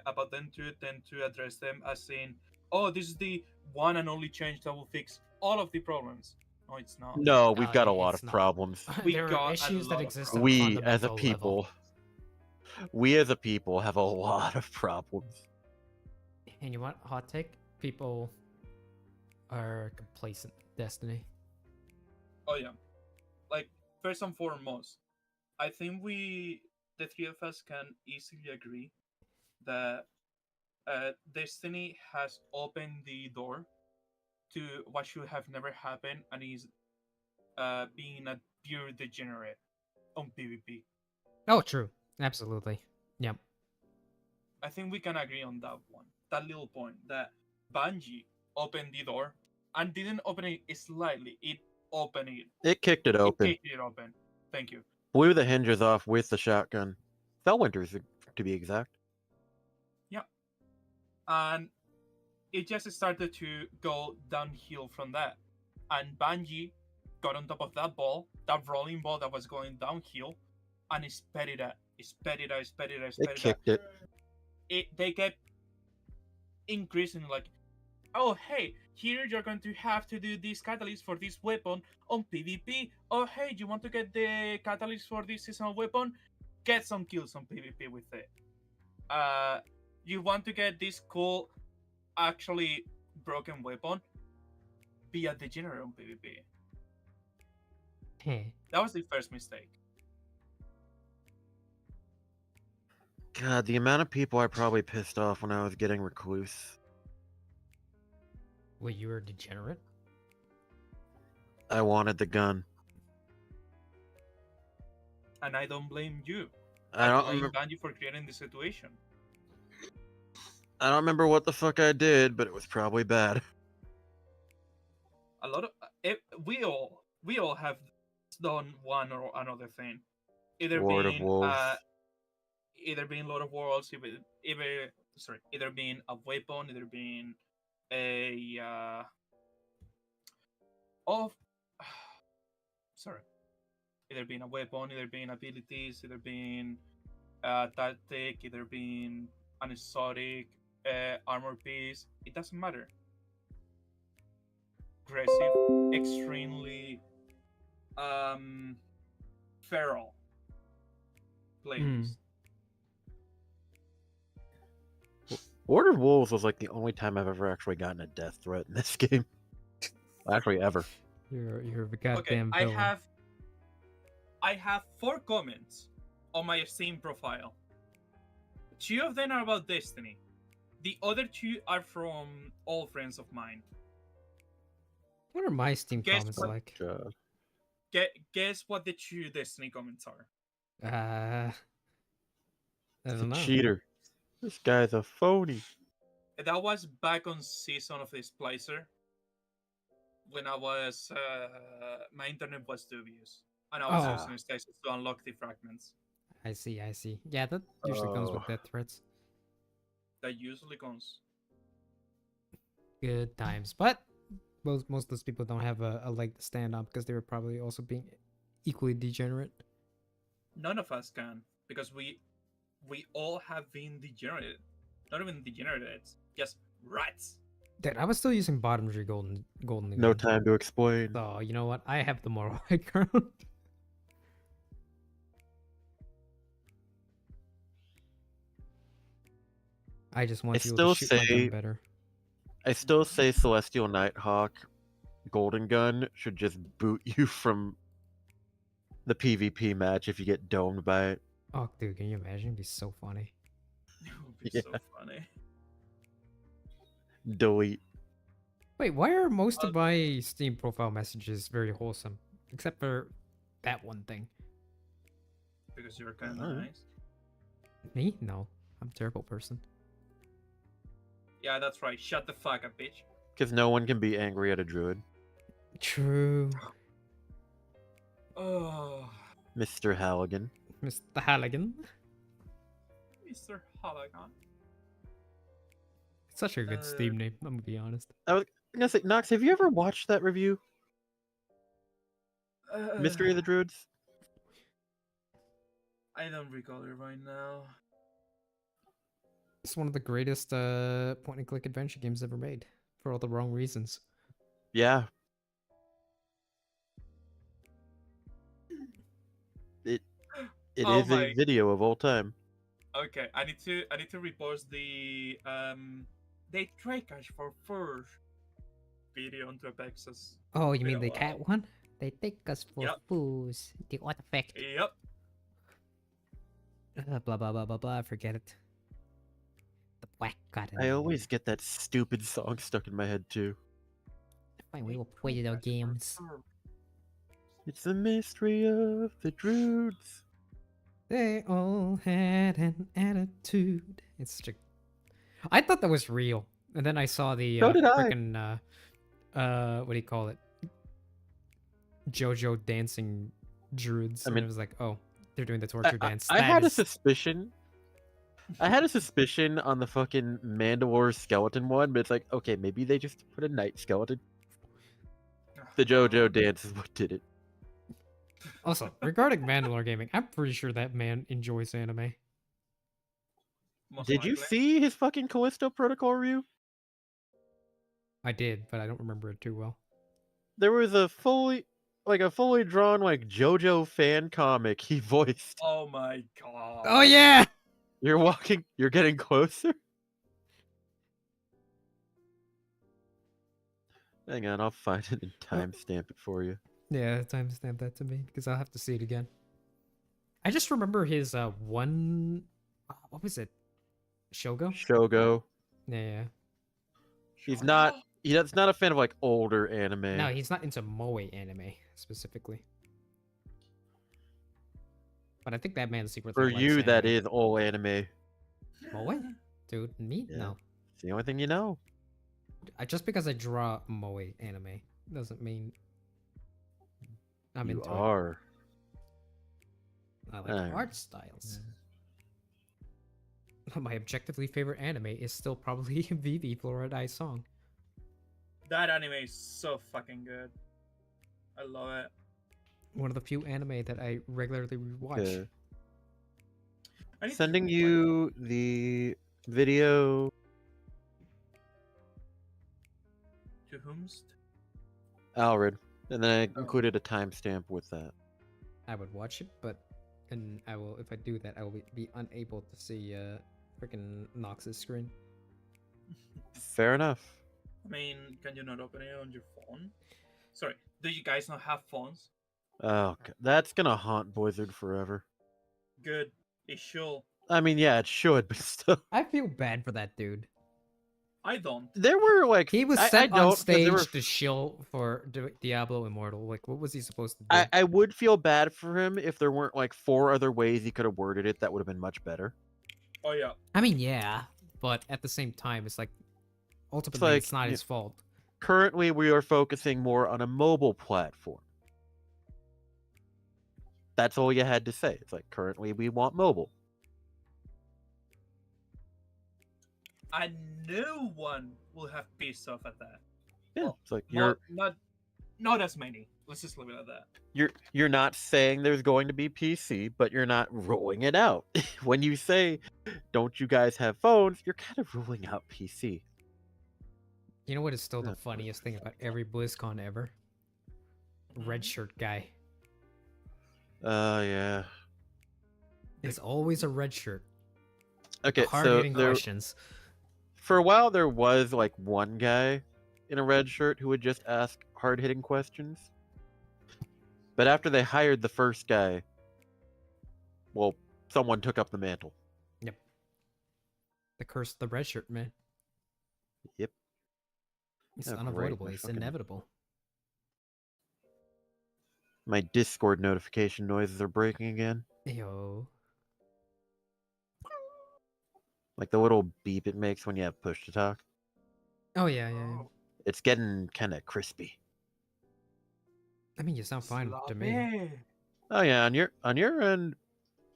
about them to tend to address them as saying, "Oh, this is the one and only change that will fix all of the problems." No, it's not. No, we've got a it's lot of not. problems. We There got are a issues lot that of exist at a We as a fundamental people, level. we as a people have a lot of problems. And you want hot take? People are complacent in Destiny. Oh yeah. Like first and foremost, I think the three of us can easily agree that Destiny has opened the door to what should have never happened, and is being a pure degenerate on PvP. Oh, true. Absolutely. Yep. I think we can agree on that one. That little point that Bungie opened the door and didn't open it slightly. It opened it. It kicked it open. It kicked it open. Thank you. Blew the hinges off with the shotgun. Fellwinter's to be exact. And it just started to go downhill from that. And Bungie got on top of that ball, that rolling ball that was going downhill, and it sped it up. It kicked it. They kept increasing, like, oh hey, here you're going to have to do this catalyst for this weapon on PvP. Oh hey, you want to get the catalyst for this seasonal weapon? get some kills on PvP with it. You want to get this cool, actually broken weapon, be a degenerate on PvP. That was the first mistake. God, the amount of people I probably pissed off when I was getting recluse. Wait, you were a degenerate? I wanted the gun. And I don't blame you. I I don't blame remember. Banji for creating the situation. I don't remember what the fuck I did, but it was probably bad. A lot of we all have done one or another thing. Either Lord of being Wolves. Lord of Worlds, either being a weapon, either being a of sorry, either being a weapon, either being abilities, either being a tactic, either being an exotic armor piece. It doesn't matter. Aggressive, extremely feral players. Lord of Wolves was like the only time I've ever actually gotten a death threat in this game. Actually, ever. You're a Okay, goddamn villain. I have 4 comments on my Steam profile. 2 of them are about Destiny. The other 2 are from old friends of mine. What are my Steam Guess comments what? like? Guess what the 2 Destiny comments are? I He's a don't know. cheater. This guy's a phony. That was back on season of the Splicer, when I was my internet was dubious, and I was Oh. using stasis to unlock the fragments. I see. Yeah, that usually comes with death threats. That usually comes. Good times. But most of those people don't have a leg to stand on because they were probably also being equally degenerate. None of us can, because we all have been degenerated. Not even degenerated, just rats. Dude, I was still using bottom tree golden again. No time to explain. So you know what? I have the moral high ground. I just want I you to still shoot my gun say- better. I still say Celestial Nighthawk Golden Gun should just boot you from the PvP match if you get domed by it. Oh, dude, can you imagine? It'd be so funny. It would be Yeah. so funny. Delete. Wait, why are most of my Steam profile messages very wholesome? Except for that one thing. Because you're kind of Alright. nice. Me? No. I'm a terrible person. Yeah, that's right. Shut the fuck up, bitch. Because no one can be angry at a druid. True. Oh, Mr. Halligan. Mr. Halligan. Mr. Hologon. It's such a good Steam name, I'm gonna be honest. I'm gonna say, Nox, have you ever watched that review? Mystery of the Druids? I don't recall it right now. It's one of the greatest point and click adventure games ever made. For all the wrong reasons. Yeah. It Oh is my- a video of all time. Okay, I need to repost the they try cash for first video onto Apexus. Oh, you mean Yeah, the wow. cat one? They take us for Yep. fools. The artifact. Yep. Blah blah blah blah blah. Forget it. The whack got it. I always get that stupid song stuck in my head too. Fine, we will play the games. It's the mystery of the Druids. They all had an attitude. It's such a. I thought that was real, and then I saw the So did I. freaking what do you call it? JoJo dancing druids. I and mean- it was like, oh, they're doing the torture dance. I That had a is- suspicion. I had a suspicion on the fucking Mandalore skeleton one, but it's like, okay, maybe they just put a knight skeleton. The JoJo dance is what did it. Also, regarding Mandalore gaming, I'm pretty sure that man enjoys anime. Most Did you likely. see his fucking Callisto Protocol review? I did, but I don't remember it too well. There was a fully like a fully drawn like JoJo fan comic he voiced. Oh my god. Oh yeah. You're getting closer. Hang on, I'll find it and timestamp it for you. Yeah, timestamp that to me because I'll have to see it again. I just remember his one. What was it? Shogo. Shogo. Yeah. He's not a fan of like older anime. No, he's not into moe anime specifically. But I think that man secretly For likes you, that anime. is old anime. Moe? Dude, me? Yeah. No. It's the only thing you know. Just because I draw moe anime doesn't mean I'm You into are. it. I like Alright. art styles. My objectively favorite anime is still probably Vivi Fluoride Song. That anime is so fucking good. I love it. One of the few anime that I regularly rewatch. Okay. I need to Sending rewatch you the video. To whomst? Alred. And then I Oh. included a timestamp with that. I would watch it, but and I will if I do that I will be unable to see freaking Nox's screen. Fair enough. I mean, can you not open it on your phone? Sorry, do you guys not have phones? Oh, that's gonna haunt Blizzard forever. Good. It should. I mean, yeah, it should, but still. I feel bad for that dude. I don't. There were like He was I set don't, on 'cause there stage were- to shill for Diablo Immortal. Like, what was he supposed to do? I would feel bad for him if there weren't like 4 other ways he could have worded it that would have been much better. Oh yeah. I mean, yeah, but at the same time, it's like ultimately like, it's not yeah. his fault. Currently, we are focusing more on a mobile platform. That's all you had to say. It's like currently we want mobile. And no one will have pissed off at that. Yeah, Well, it's like not as many. Let's just leave it at that. you're not saying there's going to be PC, but you're not ruling it out. When you say, "Don't you guys have phones?" you're kind of ruling out PC. You know what is still the Yeah. funniest thing about every BlizzCon ever? Red shirt guy. Yeah. It's always a red shirt. Okay, so Hard-hitting questions. for a while there was like one guy in a red shirt who would just ask hard-hitting questions. But after they hired the first guy, well, someone took up the mantle. Yep. The curse of the red shirt, man. Yep. It's Oh, great. unavoidable. My It's fucking- inevitable. My Discord notification noises are breaking again. Yo. Like the little beep it makes when you have push to talk. Oh yeah, yeah. Oh, It's getting kind of crispy. I mean, you sound fine to me. sloppy. Oh yeah, on your end,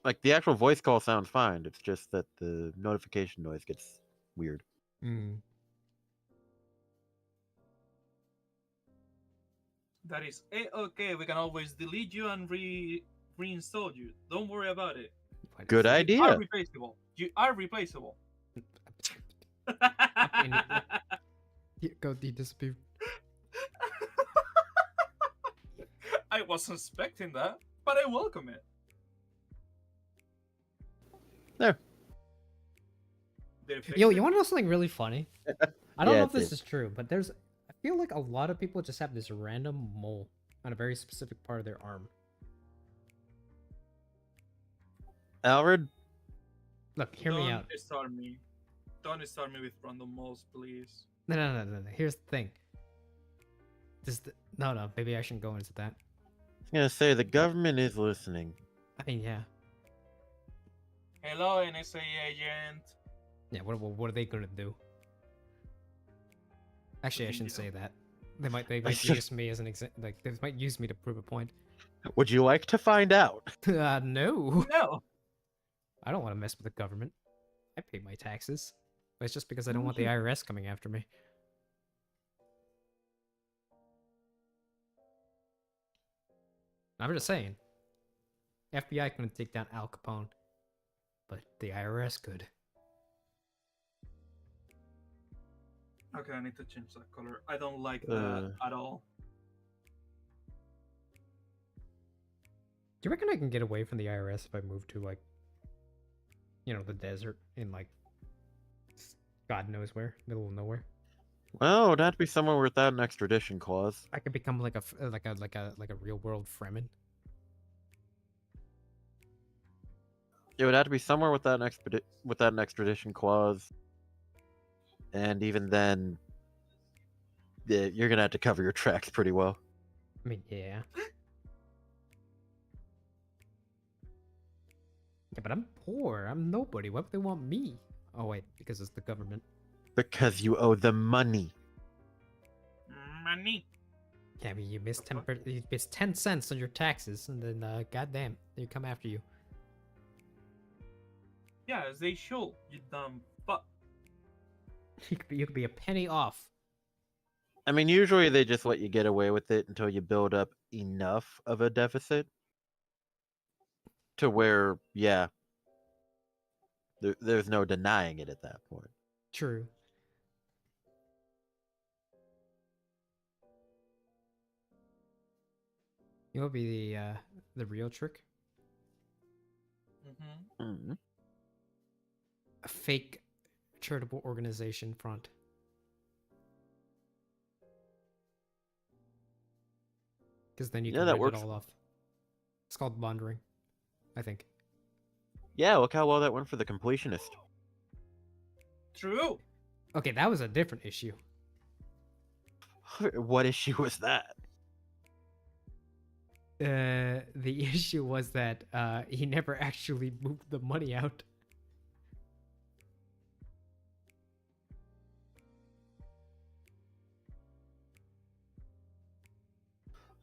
like the actual voice call sounds fine. It's just that the notification noise gets weird. Mm. That is okay. We can always delete you and reinstall you. Don't worry about it. What Good is it? You are idea. replaceable. You are replaceable. Yeah, go disappear. I wasn't expecting that, but I welcome it. There. Did it fix Yo, it? you want to know something really funny? I don't Yeah, know if it this did. is true, but I feel like a lot of people just have this random mole on a very specific part of their arm. Alred, Look, hear me out. Don't start me with random moles, please. No. Here's the thing. No, maybe I shouldn't go into that. I was gonna say the government is listening. I mean, yeah. Hello, NSA agent. Yeah, what are they gonna do? Actually, I shouldn't say that. They might use me as an example. Like, they might use me to prove a point. Would you like to find out? No. No. I don't want to mess with the government. I pay my taxes. But it's just because I don't want the IRS coming after me. I'm just saying. FBI couldn't take down Al Capone. But the IRS could. Okay, I need to change that color. I don't like that Uh. at all. Do you reckon I can get away from the IRS if I move to like, the desert in like, God knows where, middle of nowhere? Well, it'd have to be somewhere without an extradition clause. I could become like a real world Fremen. It would have to be somewhere without an extradition clause, and even then, you're gonna have to cover your tracks pretty well. I mean, yeah. Yeah, but I'm poor. I'm nobody. Why would they want me? Oh wait, because it's the government. Because you owe them money. Money. Yeah, I mean, you missed 10 cents on your taxes, and then goddamn, they come after you. Yeah, as they should, you dumb fuck. You could be a penny off. I mean, usually they just let you get away with it until you build up enough of a deficit to where, yeah, there's no denying it at that point. True. You know what would be the real trick? Mm-hmm. Mm. A fake charitable organization front. Because then you can that write works. it all off. It's called laundering, I think. Yeah, look how well that went for the completionist. True. Okay, that was a different issue. What issue was that? The issue was that he never actually moved the money out.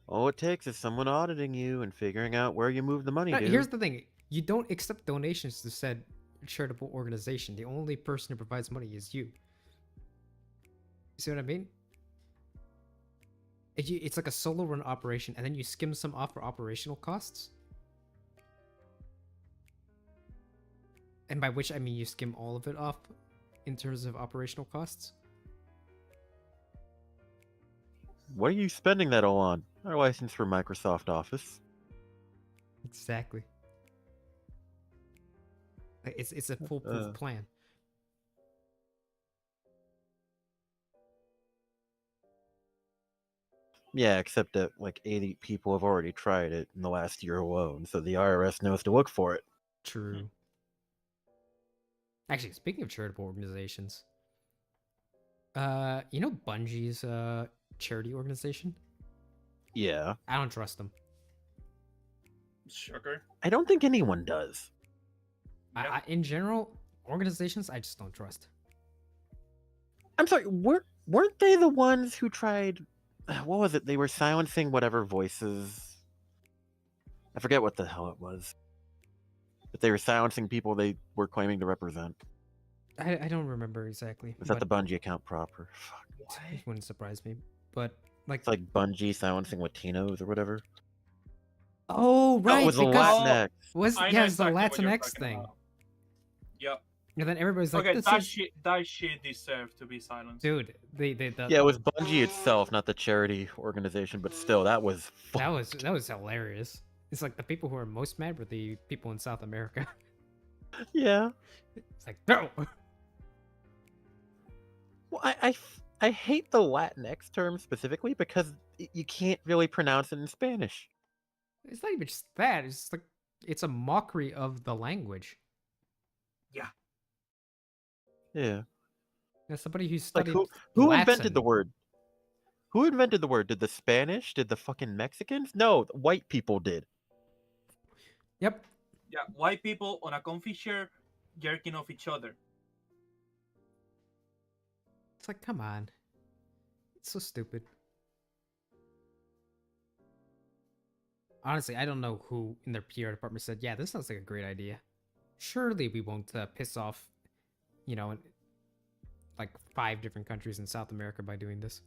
All it takes is someone auditing you and figuring out where you move the money, No, dude. here's the thing. You don't accept donations to said charitable organization. The only person who provides money is you. You see what I mean? It's like a solo run operation, and then you skim some off for operational costs. And by which I mean you skim all of it off in terms of operational costs. What are you spending that all on? Our license for Microsoft Office. Exactly. It's a foolproof plan. Yeah, except that like 80 people have already tried it in the last year alone, so the IRS knows to look for it. True. Actually, speaking of charitable organizations, you know Bungie's charity organization? Yeah. I don't trust them. Sugar. I don't think anyone does. Yeah. In general, organizations I just don't trust. I'm sorry, weren't they the ones who tried... What was it? They were silencing whatever voices... I forget what the hell it was. But they were silencing people they were claiming to represent. I don't remember exactly. Was that the Bungie account proper? Fuck. It wouldn't surprise me. But like, It's like Bungie silencing Latinos or whatever. oh right, It was a because Latinx. was I yeah, know it's the exactly what you're Latinx talking thing. about. Yep. And then everybody's like, Okay, this that is... shit deserved to be silenced. dude, Yeah, it was Bungie itself, not the charity organization, but still, that was that was hilarious. It's like the people who are most mad were the people in South America. Yeah. It's like, no. Well, I hate the Latinx term specifically because you can't really pronounce it in Spanish. It's not even just that. It's just like it's a mockery of the language. Yeah. Yeah. As somebody who Like studied who Latin, invented the word? Who invented the word? Did the Spanish? Did the fucking Mexicans? No, the white people did. Yep. Yeah, white people on a comfy chair jerking off each other. It's like, come on. It's so stupid. Honestly, I don't know who in their PR department said, yeah, this sounds like a great idea. Surely we won't piss off, like 5 different countries in South America by doing this.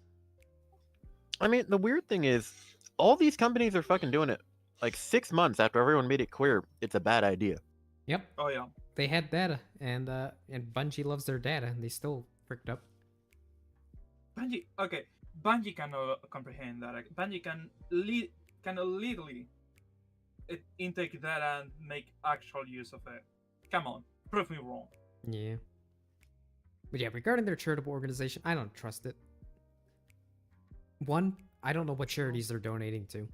I mean, the weird thing is, all these companies are fucking doing it. Like 6 months after everyone made it clear it's a bad idea. Yep. Oh yeah. They had data, and Bungie loves their data, and they still fricked up. Bungie cannot comprehend that. Bungie can literally intake that and make actual use of it. Come on, prove me wrong. Yeah. But yeah, regarding their charitable organization, I don't trust it. One, I don't know what charities they're donating to.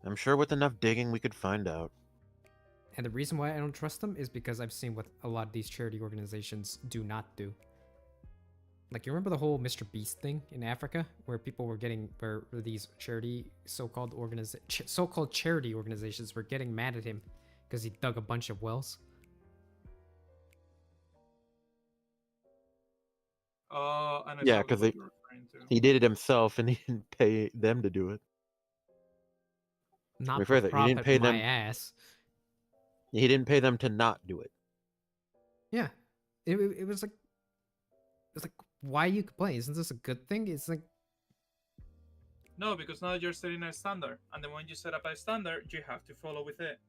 I'm sure with enough digging we could find out. And the reason why I don't trust them is because I've seen what a lot of these charity organizations do not do. Like, you remember the whole Mr. Beast thing in Africa, where people were getting, where these charity so-called charity organizations were getting mad at him because he dug a bunch of wells. And Yeah, exactly 'cause what you're referring to. He did it himself, and he didn't pay them to do it. Not Rephrase for that, he didn't profit, pay my them. ass. He didn't pay them to not do it. Yeah, it was like, why are you complaining? Isn't this a good thing? It's like, No, because now you're setting a standard, and then when you set up a standard, you have to follow with it.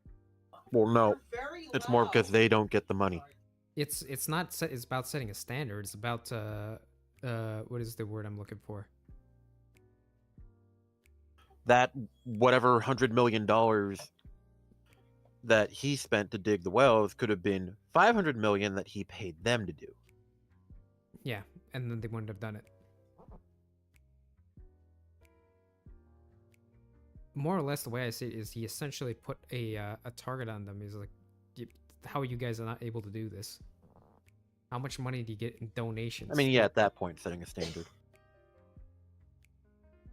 Well, no, You're very it's more because loud. they don't get the money. it's not set, it's about setting a standard. It's about what is the word I'm looking for? That whatever $100 million that he spent to dig the wells could have been $500 million that he paid them to do. Yeah, and then they wouldn't have done it. More or less, the way I see it is he essentially put a target on them. He's like, how are you guys not able to do this? How much money do you get in donations? I mean, yeah, at that point, setting a standard.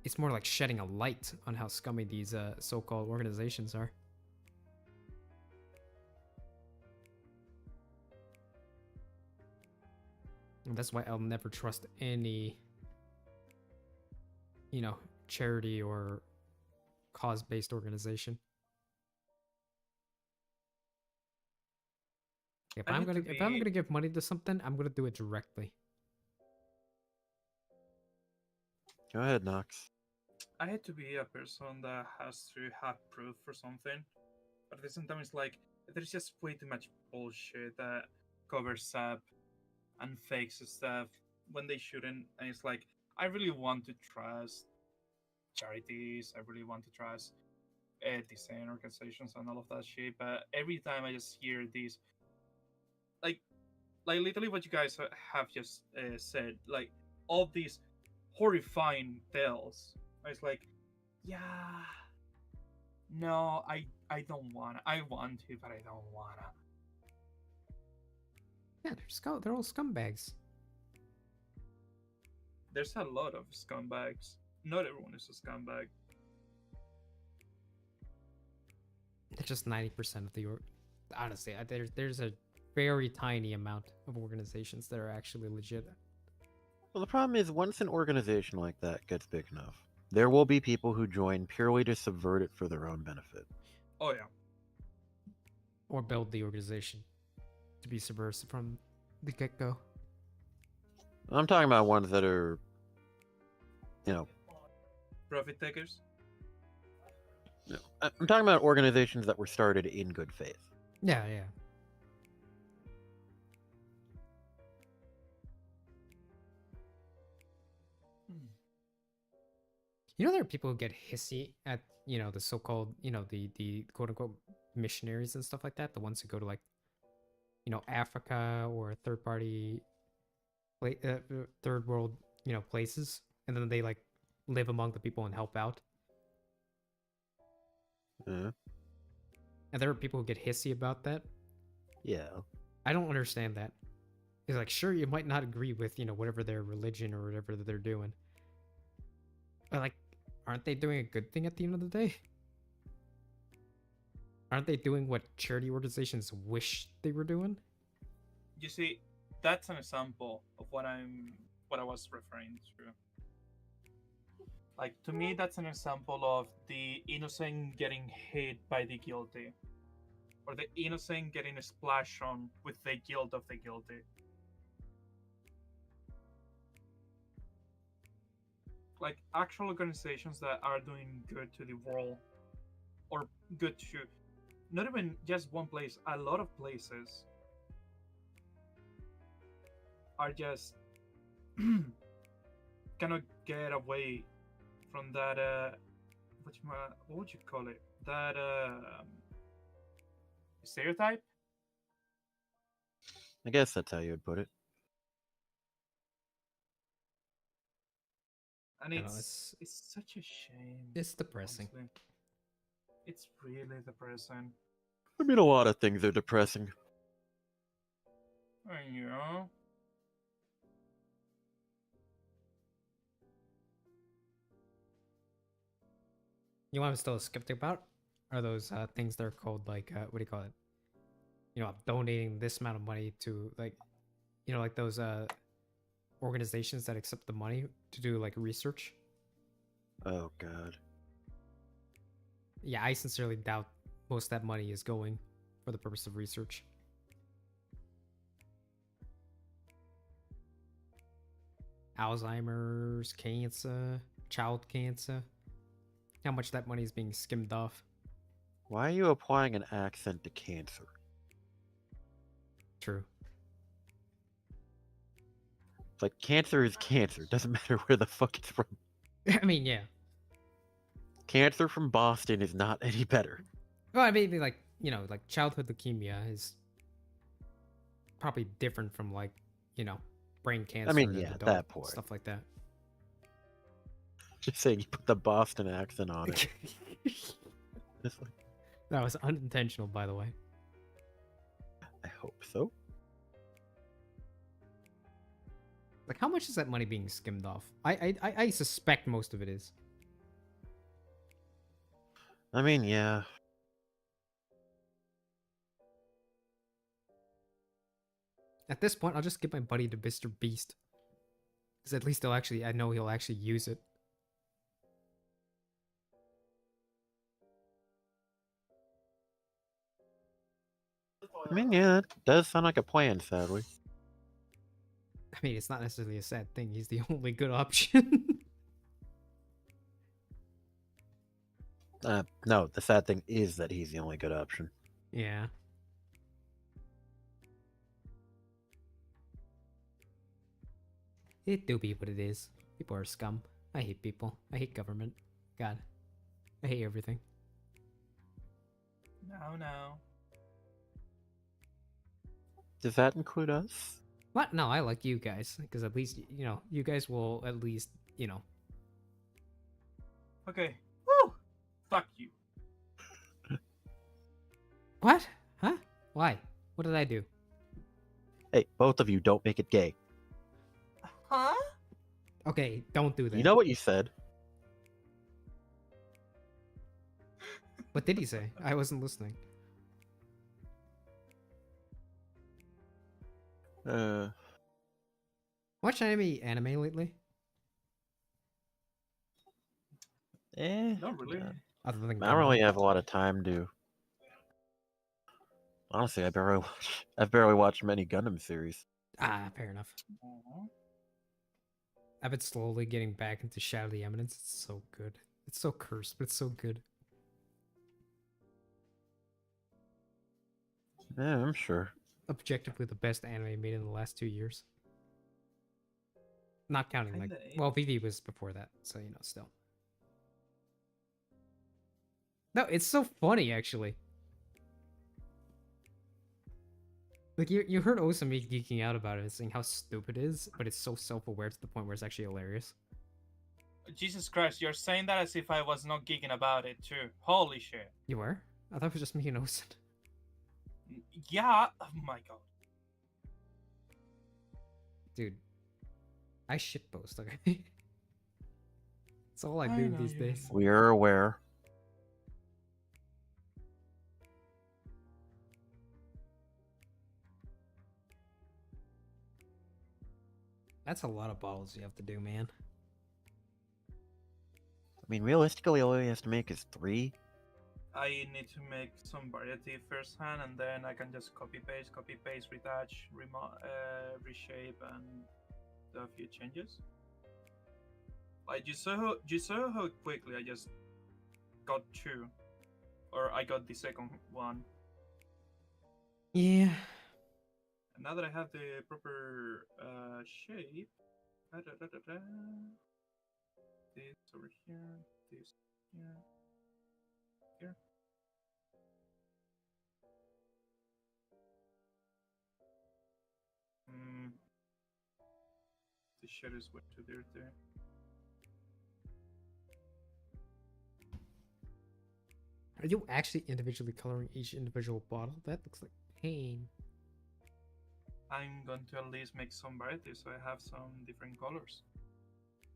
It's more like shedding a light on how scummy these so-called organizations are. And that's why I'll never trust any, charity or cause-based organization. If I'm gonna give money to something, I'm gonna do it directly. Go ahead, Knox. I hate to be a person that has to have proof for something, but at the same time, it's like there's just way too much bullshit that covers up and fakes stuff when they shouldn't. And it's like, I really want to trust charities, I really want to trust design organizations and all of that shit, but every time I just hear these, like literally what you guys have just said, like all these horrifying tales. It's like, yeah, no, I don't wanna. I want to, but I don't wanna. Yeah, they're all scumbags. There's a lot of scumbags. Not everyone is a scumbag. They're just 90% of the honestly, there's a very tiny amount of organizations that are actually legit. Well, the problem is, once an organization like that gets big enough, there will be people who join purely to subvert it for their own benefit. Oh yeah. Or build the organization to be subversive from the get-go. I'm talking about ones that are, Profit takers. I'm talking about organizations that were started in good faith. Yeah. There are people who get hissy at, the so-called, the quote-unquote missionaries and stuff like that. The ones who go to, like, Africa or third-party, third world, places. And then they, like, live among the people and help out. Yeah. And there are people who get hissy about that. Yeah. I don't understand that. It's like, sure, you might not agree with, whatever their religion or whatever that they're doing. But, like, aren't they doing a good thing at the end of the day? Aren't they doing what charity organizations wish they were doing? You see, that's an example of what I was referring to. Like, to me, that's an example of the innocent getting hit by the guilty, or the innocent getting splashed on with the guilt of the guilty. Like, actual organizations that are doing good to the world, or good to not even just one place, a lot of places are just cannot get away from that what would you call it? That stereotype? I guess that's how you would put it. And I don't know, it's such a shame. it's depressing. Honestly. It's really depressing. I mean, a lot of things are depressing. Yeah. You know what I'm still a skeptic about? Are those things that are called like what do you call it? You know, donating this amount of money to like, you know, like those organizations that accept the money to do like research. Oh god. Yeah, I sincerely doubt most of that money is going for the purpose of research. Alzheimer's, cancer, child cancer. How much that money is being skimmed off. Why are you applying an accent to cancer? True. It's like cancer is cancer. Doesn't matter where the fuck it's from. I mean, yeah. Cancer from Boston is not any better. Well, I mean, like, you know, like childhood leukemia is probably different from like, you know, brain cancer mean, and yeah, at adult, that point. stuff like that. Just saying, you put the Boston accent on it. It's like, That was unintentional, by the way. I hope so. Like, how much is that money being skimmed off? I suspect most of it is. I mean, yeah. At this point, I'll just give my buddy to Mr. Beast. Because at least he'll actually, I know he'll actually use it. I mean, yeah, that does sound like a plan, sadly. I mean, it's not necessarily a sad thing. He's the only good option. No, the sad thing is that he's the only good option. Yeah. It do be what it is. People are scum. I hate people. I hate government. God. I hate everything. No. Does that include us? What? No, I like you guys. Because at least, you know, you guys will at least, you know. Okay. Woo! Fuck you. What? Huh? Why? What did I do? Hey, both of you don't make it gay. Huh? Okay, don't do that. You know what you said. What did he say? I wasn't listening. Watch any anime lately? Not really. yeah. Other than I don't really Gundam? have a lot of time to. Honestly, I've barely watched many Gundam series. Ah, fair enough. Aw. I've been slowly getting back into Shadow of the Eminence. It's so good. It's so cursed, but it's so good. Yeah, I'm sure. Objectively the best anime made in the last 2 years. Not counting like, Kinda, well, VV was before that, so you know, still. No, it's so funny actually. Like you heard Osami geeking out about it and saying how stupid it is, but it's so self-aware to the point where it's actually hilarious. Jesus Christ, you're saying that as if I was not geeking about it too. Holy shit. You were? I thought it was just me and Osan. Yeah. Oh my god. Dude, I shitpost, okay? That's all I do know these you days. We are aware. That's a lot of bottles you have to do, man. I mean, realistically, all he has to make is 3. I need to make some variety first hand, and then I can just copy paste, retouch, reshape, and do a few changes. Like you saw how quickly I just got 2, or I got the second one. Yeah. And now that I have the proper shape, this over here, this here, here. The shadows went to there. Are you actually individually coloring each individual bottle? That looks like pain. I'm going to at least make some varieties so I have some different colors.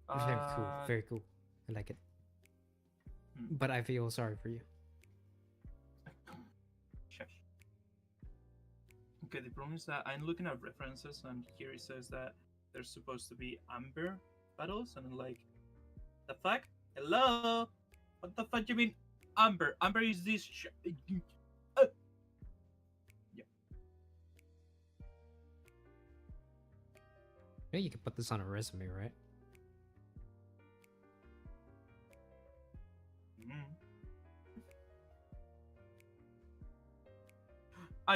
Very cool. Very cool. I like it. But I feel sorry for you. Shush. Okay, the problem is that I'm looking at references and here it says that there's supposed to be amber bottles and I'm like, the fuck? Hello? What the fuck do you mean amber? Amber is this yeah. Maybe you could put this on a resume, right?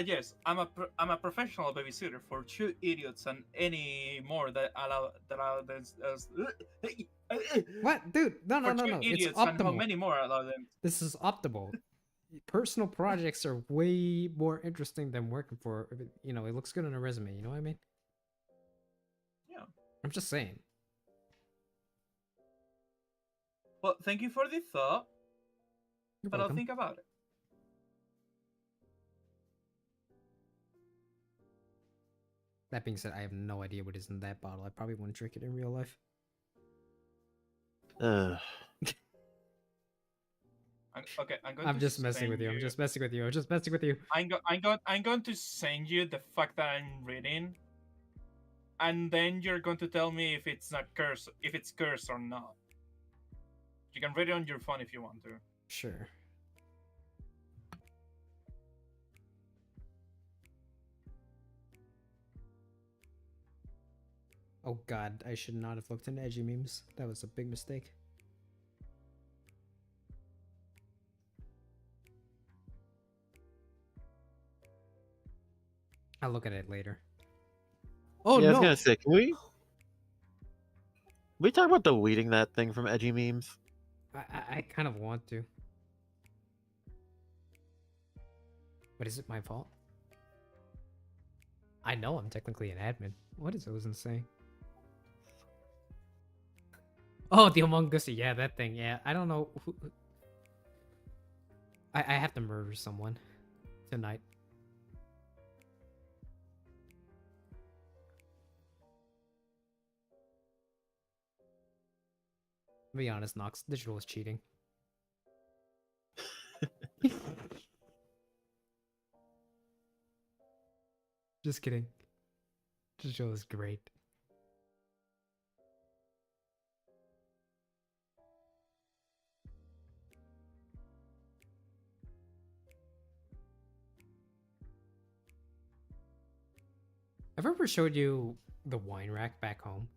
Yes, I'm a professional babysitter for 2 idiots and any more that allow them. What, dude? No. For 2 It's idiots and how optimal. many more allow them? This is optimal. Personal projects are way more interesting than working for. You know, it looks good on a resume. You know what I mean? Yeah. I'm just saying. Well, thank you for the thought, You're but welcome. I'll think about it. That being said, I have no idea what is in that bottle. I probably wouldn't drink it in real life. I'm just messing with you. I'm just messing with you. I'm just messing with you. I'm going to send you the fact that I'm reading, and then you're going to tell me if it's not curse, if it's cursed or not. You can read it on your phone if you want to. Sure. Oh god, I should not have looked into edgy memes. That was a big mistake. I'll look at it later. Oh yeah, no! I was gonna say, can we talk about deleting that thing from edgy memes? I kind of want to. But is it my fault? I know I'm technically an admin. What is Ozen saying? Oh, the Among Us. Yeah, that thing. Yeah, I don't know. I have to murder someone tonight. To be honest, Nox, digital is cheating. Just kidding. Digital is great. I've ever showed you the wine rack back home.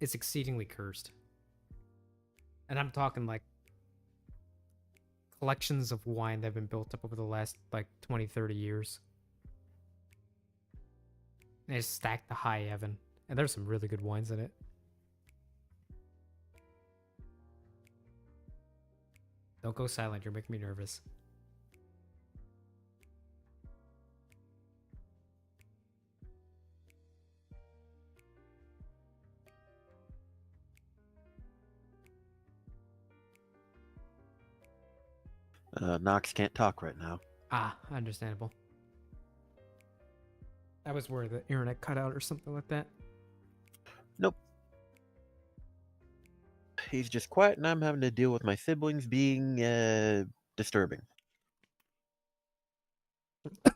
It's exceedingly cursed. And I'm talking like collections of wine that have been built up over the last like 20, 30 years. And it's stacked to high heaven. And there's some really good wines in it. Don't go silent, you're making me nervous. Nox can't talk right now. Ah, understandable. I was worried the internet cut out or something like that. Nope. He's just quiet, and I'm having to deal with my siblings being disturbing.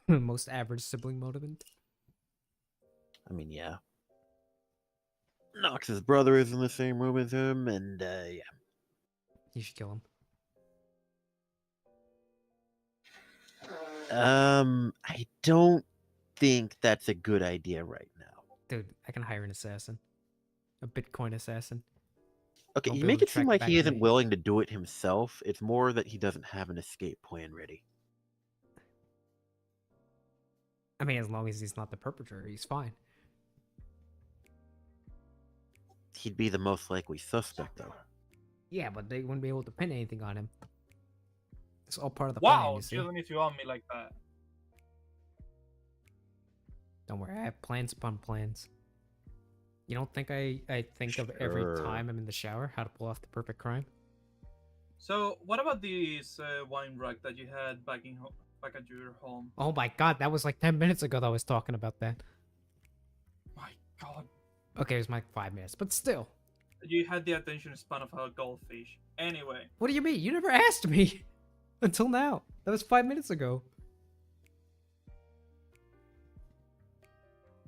Most average sibling motivant. I mean, yeah. Nox's brother is in the same room as him, and yeah. You should kill him. I don't think that's a good idea right now. Dude, I can hire an assassin. A Bitcoin assassin. Okay, Won't you be make able it to seem track like back he to isn't me. willing to do it himself. It's more that he doesn't have an escape plan ready. I mean, as long as he's not the perpetrator, he's fine. He'd be the most likely suspect, though. Yeah, but they wouldn't be able to pin anything on him. It's all part of the plan, Wow, you see. you don't need to on me like that. Don't worry, I have plans upon plans. You don't think I think of every Sure. time I'm in the shower how to pull off the perfect crime? So, what about this wine rack that you had back at your home? Oh my god, that was like 10 minutes ago that I was talking about that. My God, Okay, it was like 5 minutes, but still. you had the attention span of a goldfish. Anyway, What do you mean? You never asked me until now. That was 5 minutes ago.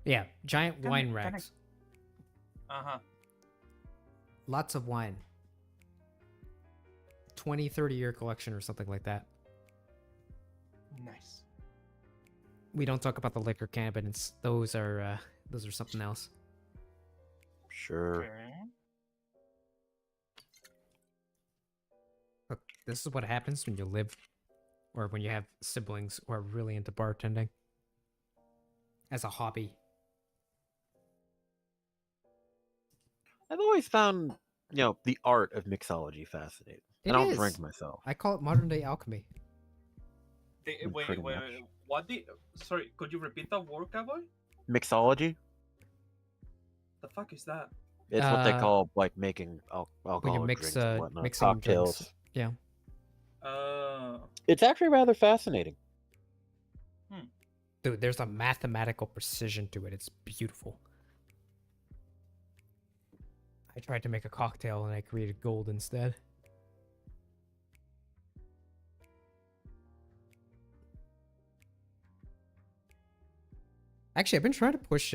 Yeah, giant wine racks. uh-huh. Lots of wine. 20, 30-year collection or something like that. Nice. We don't talk about the liquor cabinets. Those are something else. Sure. Okay. Look, this is what happens when you live or when you have siblings who are really into bartending as a hobby. I've always found, the art of mixology fascinating. I It don't is. drink myself. I call it modern day alchemy. Wait, Pretty wait, much. wait. What the? Sorry, could you repeat that word, cowboy? Mixology? The fuck is that? It's what they Uh, call like making alcoholic When you mix drinks and whatnot. mixing Cocktails. drinks. Yeah. It's actually rather fascinating. Dude, there's a mathematical precision to it. It's beautiful. I tried to make a cocktail and I created gold instead. Actually, I've been trying to push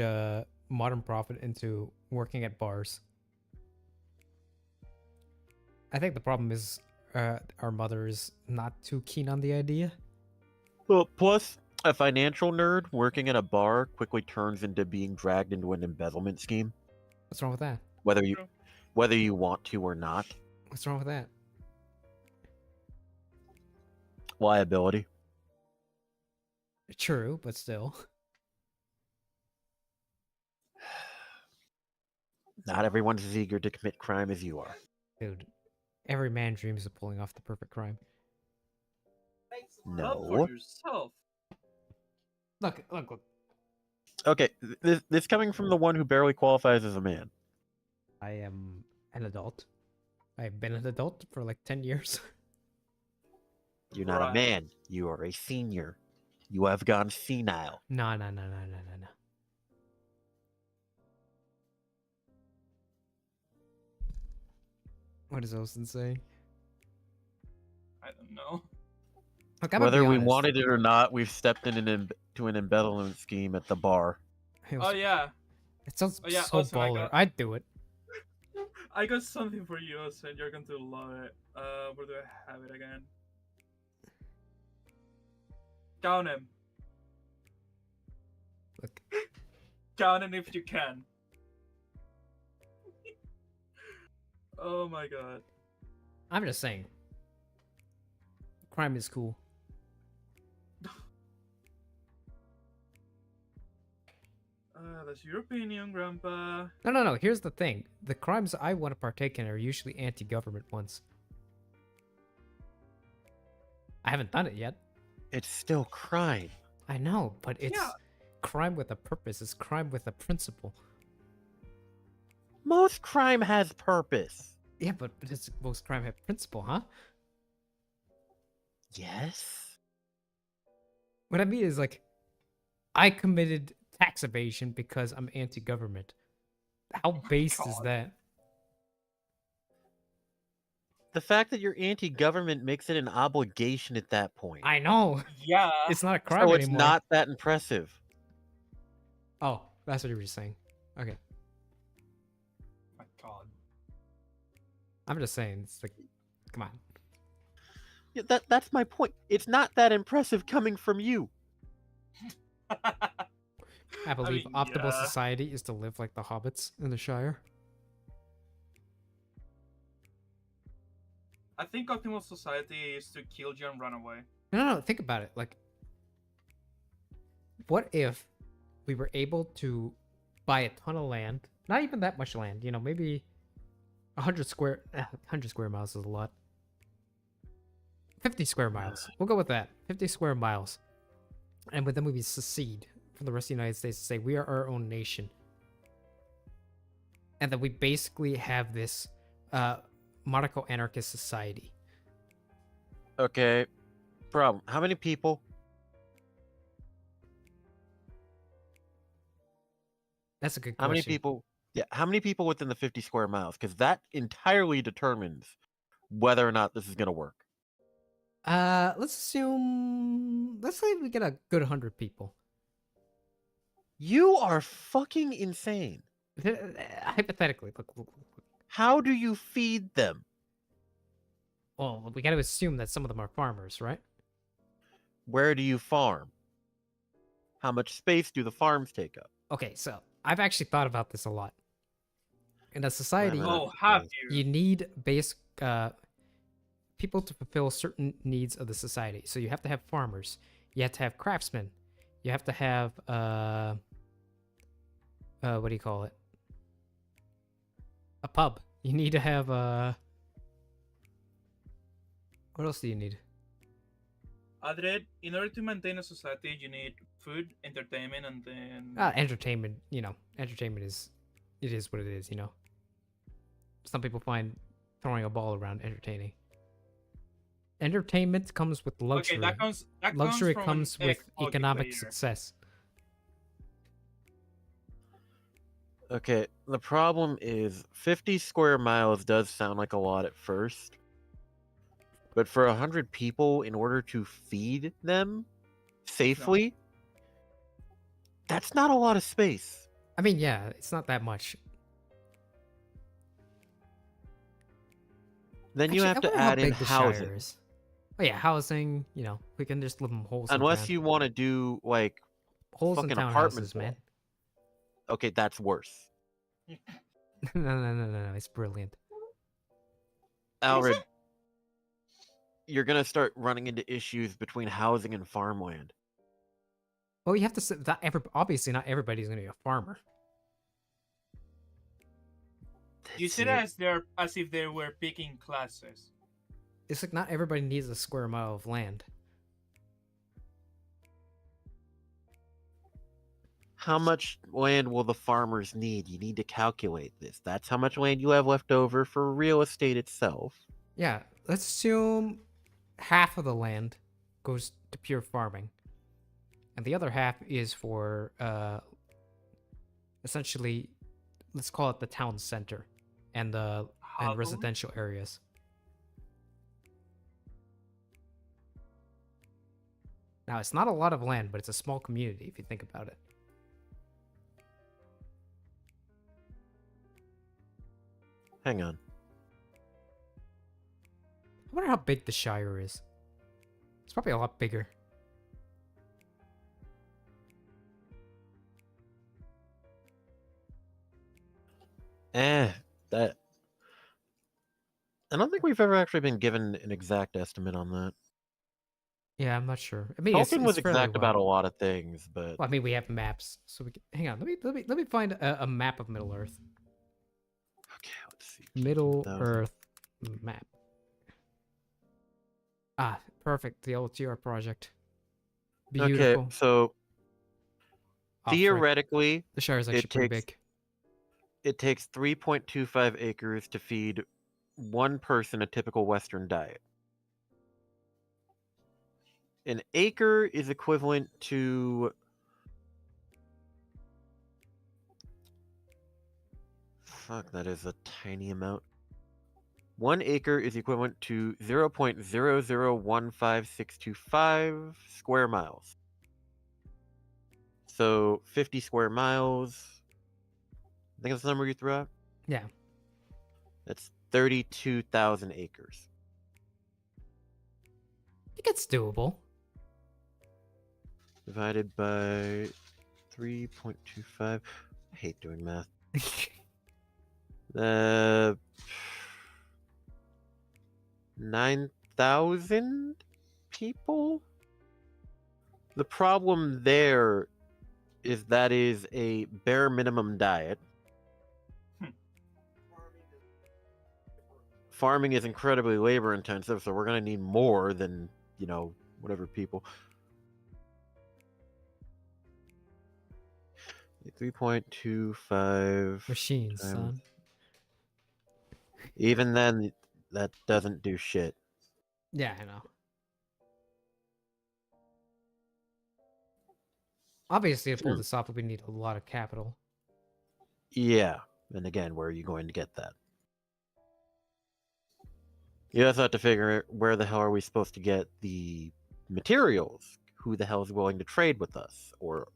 Modern Profit into working at bars. I think the problem is our mother is not too keen on the idea. Well, plus a financial nerd working at a bar quickly turns into being dragged into an embezzlement scheme, What's wrong with that? whether you True. whether you want to or not. What's wrong with that? Liability. True, but still. Not everyone's as eager to commit crime as you are. Dude, every man dreams of pulling off the perfect crime. Not No. for yourself. Look. Okay, this coming from the one who barely qualifies as a man. I am an adult. I've been an adult for like 10 years. You're not a Right. man. You are a senior. You have gone senile. No. What does Olsen say? I don't know. Look, I'm gonna Whether be we honest. wanted it or not, we've stepped in to an embezzlement scheme at the bar. Oh yeah, It sounds Oh, yeah, so Olsen, I baller. got- I'd do it. I got something for you, and you're going to love it. Where do I have it again? Count him. Look, Count him if you can. Oh my god. I'm just saying. Crime is cool. That's your opinion, Grandpa. No. Here's the thing. The crimes I want to partake in are usually anti-government ones. I haven't done it yet. It's still crime. I know, but it's Yeah. crime with a purpose. It's crime with a principle. Most crime has purpose. Yeah, but it's most crime have principle, huh? Yes. What I mean is like, I committed tax evasion because I'm anti-government. How based is God. that? The fact that you're anti-government makes it an obligation at that point. I know. Yeah. It's not a crime So it's anymore. not that impressive. Oh, that's what you were saying. Okay. My god. I'm just saying, it's like, come on. Yeah, that's my point. It's not that impressive coming from you. I believe mean, optimal yeah. society is to live like the hobbits in the Shire. I think optimal society is to kill you and run away. No, think about it. Like, what if we were able to buy a ton of land Not even that much land. You know, maybe 100 square miles is a lot. 50 square miles. We'll go with that. 50 square miles. And then we secede from the rest of the United States to say we are our own nation. And then we basically have this monarcho-anarchist society. Okay. Problem. How many people? That's a good How question. many people? Yeah, how many people within the 50 square miles? Because that entirely determines whether or not this is going to work. Let's say we get a good 100 people. You are fucking insane. Hypothetically, look. How do you feed them? Well, we got to assume that some of them are farmers, right? Where do you farm? How much space do the farms take up? Okay, so I've actually thought about this a lot. In a society, Oh, have you? you need people to fulfill certain needs of the society. So you have to have farmers. You have to have craftsmen. You have to have what do you call it? A pub. You need to have what else do you need? Adred, in order to maintain a society, you need food, entertainment, and then Entertainment. You know, entertainment is what it is. You know, some people find throwing a ball around entertaining. Entertainment comes with luxury. Okay, that Luxury comes, comes from an with ex-hockey economic player. success. Okay, the problem is 50 square miles does sound like a lot at first. But for 100 people, in order to feed them safely, that's not a lot of space. I mean, yeah, it's not that much. Then you Actually, have I to wonder how add in big the Shire housing. is. Oh yeah, housing. You know, we can just live in holes. Unless you want to do like holes in fucking townhouses, apartment man. Okay, that's worse. No, it's brilliant. Alred, you're gonna start running into issues between housing and farmland. Well, you have to say that obviously not everybody's going to be a farmer. You see it as if they were picking classes. It's like not everybody needs a square mile of land. How much land will the farmers need? You need to calculate this. That's how much land you have left over for real estate itself. Yeah, let's assume half of the land goes to pure farming. And the other half is for essentially, let's call it the town center and the and residential areas. Now, it's not a lot of land, but it's a small community if you think about it. Hang on. I wonder how big the Shire is. It's probably a lot bigger. That. I don't think we've ever actually been given an exact estimate on that. Yeah, I'm not sure. I mean, Tolkien was it's fairly exact about a lot of things, but Well, I mean, we have maps, so we can hang on. Let me find a map of Middle Earth. okay, let's see. Middle 15,000. Earth map. Ah, perfect. The LTR project. Beautiful. Okay, so Oh, frick. theoretically, The Shire is actually pretty big. it takes 3.25 acres to feed one person a typical Western diet. An acre is equivalent to that is a tiny amount. 1 acre is equivalent to 0.0015625 square miles. So 50 square miles. I think that's the number you threw out. Yeah. That's 32,000 acres. I think it's doable. Divided by 3.25. I hate doing math. 9,000 people? The problem there is that is a bare minimum diet. farming is incredibly labor intensive, so we're gonna need more than, you know, whatever people. 3.25 Machines, times. son. Even then, that doesn't do shit. Yeah, I know. Obviously, to pull this off, we need a lot of capital. Yeah, and again, where are you going to get that? You also have to figure where the hell are we supposed to get the materials? Who the hell is willing to trade with us or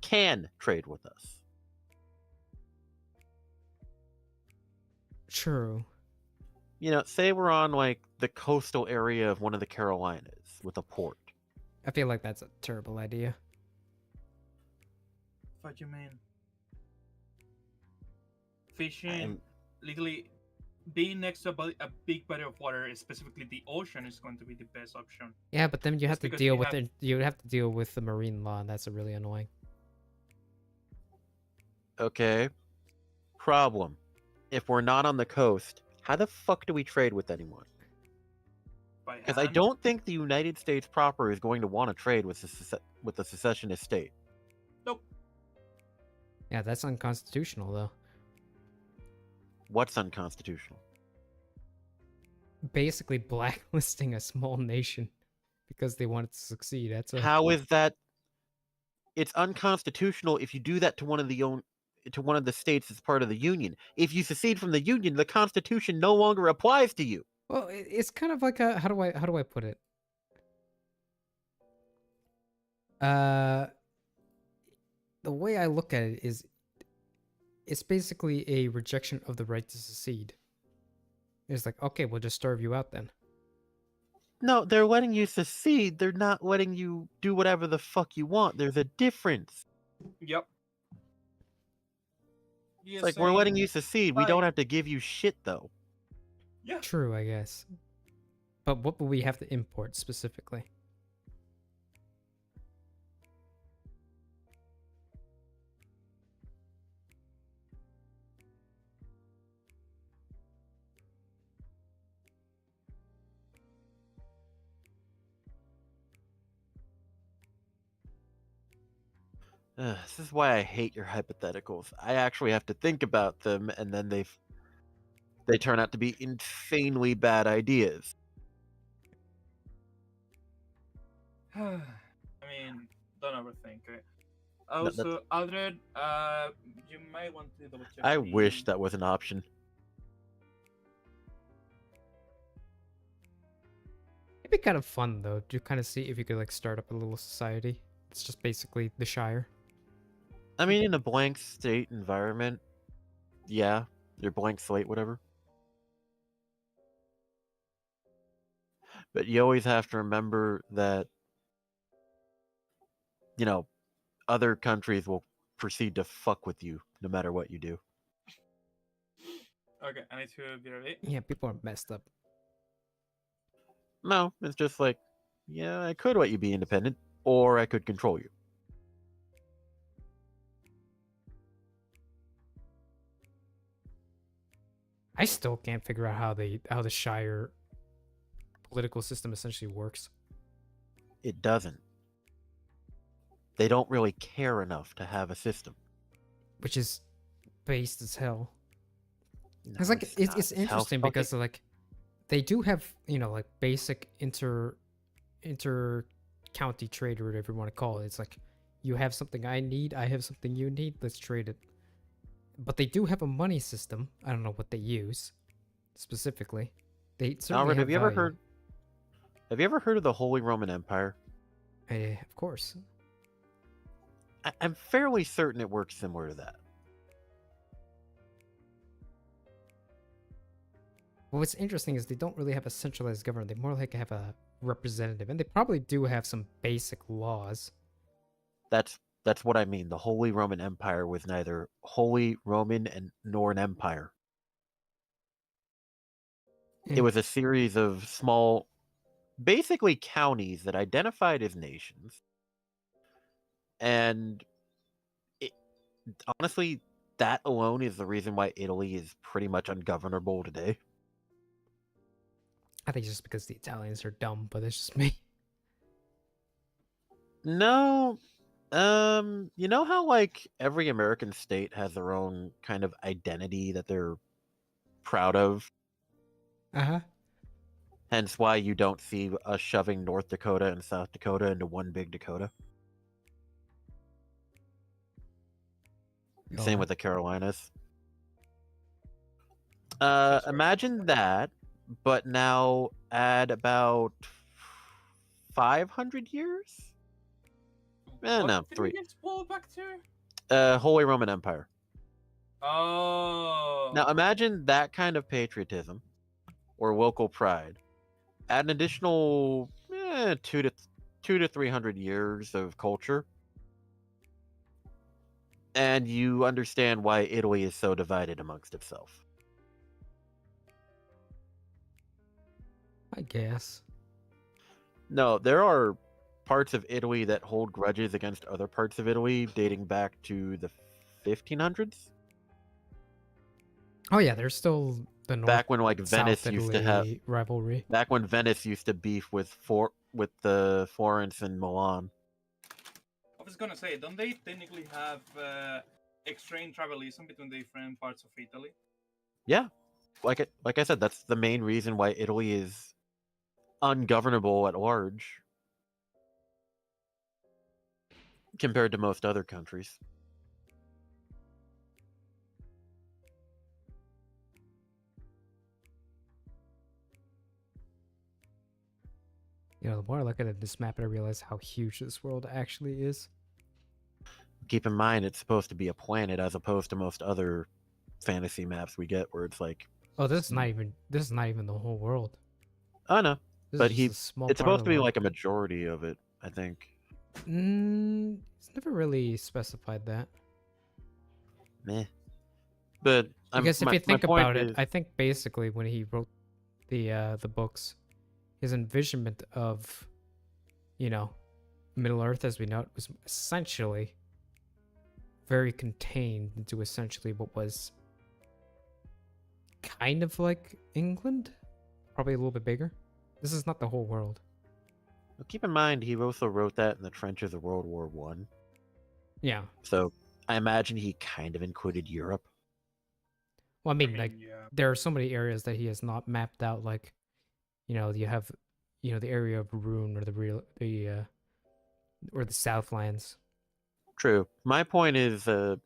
can trade with us? True. You know, say we're on like the coastal area of one of the Carolinas with a port. I feel like that's a terrible idea. What you mean? Fishing, literally, being next to a big body of water, specifically the ocean, is going to be the best option. Yeah, but then you have Just to because deal we with have- it. You would have to deal with the marine law, and that's really annoying. Okay. Problem. If we're not on the coast, how the fuck do we trade with anyone? By Because I hand. don't think the United States proper is going to want to trade with the secessionist state. Nope. Yeah, that's unconstitutional, though. What's unconstitutional? Basically, blacklisting a small nation because they want it to succeed. That's a How is that? It's unconstitutional if you do that to one of the states as part of the union. If you secede from the union, the Constitution no longer applies to you. well. It's kind of like a how do I put it? The way I look at it is, it's basically a rejection of the right to secede. It's like, okay, we'll just starve you out then. No, they're letting you secede. They're not letting you do whatever the fuck you want. There's a difference. Yep. It's like, we're letting you secede. We don't Bye. have to give you shit, though. Yeah. True, I guess. But what will we have to import specifically? This is why I hate your hypotheticals. I actually have to think about them, and then they turn out to be insanely bad ideas. I mean, don't overthink it. No, Also, Aldred, you might want to double check. I wish that was an option. It'd be kind of fun though to kind of see if you could like start up a little society. It's just basically the Shire. I mean, in a blank state environment, yeah, your blank slate, whatever. But you always have to remember that, you know, other countries will proceed to fuck with you no matter what you do. Okay, I need to be ready. Yeah, people are messed up. No, it's just like, yeah, I could let you be independent, or I could control you. I still can't figure out how the Shire political system essentially works. It doesn't. They don't really care enough to have a system. Which is based as hell. No, It's like not. it's How interesting fucking- because like they do have, you know, like basic inter county trade or whatever you want to call it. It's like you have something I need, I have something you need, let's trade it. But they do have a money system. I don't know what they use specifically. They certainly Alfred, have you ever value. heard? Have you ever heard of the Holy Roman Empire? Of course. I'm fairly certain it works similar to that. Well, what's interesting is they don't really have a centralized government. They more like have a representative, and they probably do have some basic laws. That's what I mean. The Holy Roman Empire was neither Holy Roman nor an empire. It was a series of small, basically counties that identified as nations. And honestly, that alone is the reason why Italy is pretty much ungovernable today. I think just because the Italians are dumb, but it's just me. No, you know how like every American state has their own kind of identity that they're proud of? Uh-huh. Hence why you don't see us shoving North Dakota and South Dakota into one big Dakota. Go Same on. with the Carolinas. Sounds very Imagine similar. that, but now add about 500 years? What No, did we 3. get spoiled back to? Holy Roman Empire. Oh. Now imagine that kind of patriotism or local pride. Add an additional 2 to 300 years of culture, and you understand why Italy is so divided amongst itself. I guess. No, there are parts of Italy that hold grudges against other parts of Italy dating back to the 1500s. Oh yeah, there's still the North Back when like South Venice used to have Italy rivalry. back when Venice used to beef with the Florence and Milan. I was gonna say, don't they technically have extreme tribalism between the different parts of Italy? Yeah. Like I said, that's the main reason why Italy is ungovernable at large compared to most other countries. You know, the more I look at this map, I realize how huge this world actually is. Keep in mind, it's supposed to be a planet as opposed to most other fantasy maps we get where it's like, Oh, this is not even the whole world. oh no, This but is just a small it's part of supposed the to be world. like a majority of it, I think. It's never really specified that. Meh. But Because if my you think point about it, is, I think basically when he wrote the books, his envisionment of, you know, Middle Earth as we know it was essentially very contained into essentially what was kind of like England, probably a little bit bigger. This is not the whole world. keep in mind he also wrote that in the trenches of World War One. Yeah. So I imagine he kind of included Europe. Well, I mean, like yeah. there are so many areas that he has not mapped out. Like, you know, you have, you know, the area of Rune or or the Southlands. True. My point is, in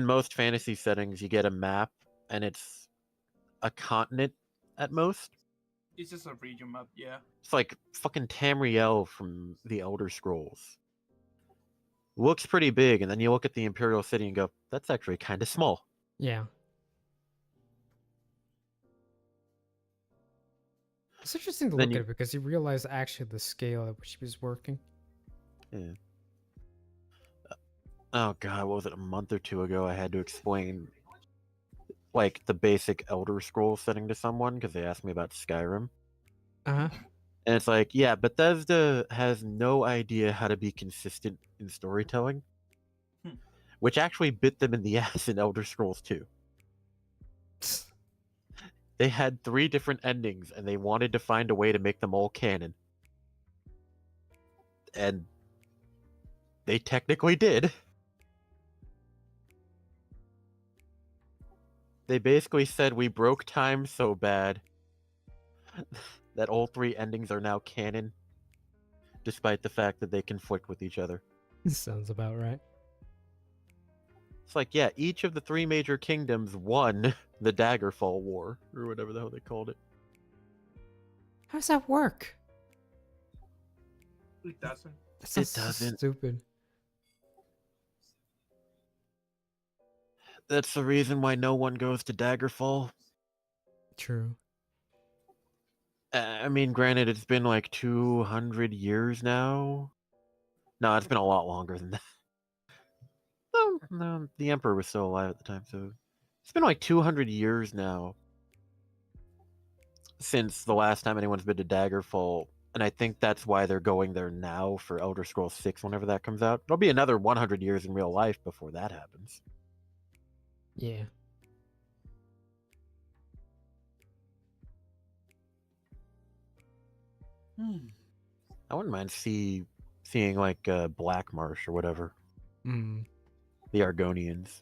most fantasy settings, you get a map and it's a continent at most. It's just a region map, yeah. It's like fucking Tamriel from the Elder Scrolls. Looks pretty big, and then you look at the Imperial City and go, that's actually kind of small. Yeah. It's interesting to Then look you, at it because you realize actually the scale at which he was working. yeah. Oh god, what was it? A month or two ago, I had to explain like the basic Elder Scrolls setting to someone because they asked me about Skyrim. Uh-huh. And it's like, yeah, Bethesda has no idea how to be consistent in storytelling, Hmm. which actually bit them in the ass in Elder Scrolls 2. They had 3 different endings, and they wanted to find a way to make them all canon. And they technically did. They basically said we broke time so bad that all 3 endings are now canon, despite the fact that they conflict with each other. Sounds about right. It's like, yeah, each of the 3 major kingdoms won the Daggerfall War, or whatever the hell they called it. How does that work? It doesn't. That sounds It doesn't. so stupid. That's the reason why no one goes to Daggerfall. True. I mean, granted, it's been like 200 years now. No, it's been a lot longer than that. No, the Emperor was still alive at the time, so it's been like 200 years now since the last time anyone's been to Daggerfall, and I think that's why they're going there now for Elder Scrolls 6 whenever that comes out. It'll be another 100 years in real life before that happens. Yeah. Hmm. I wouldn't mind seeing like Black Marsh or whatever. Hmm. The Argonians.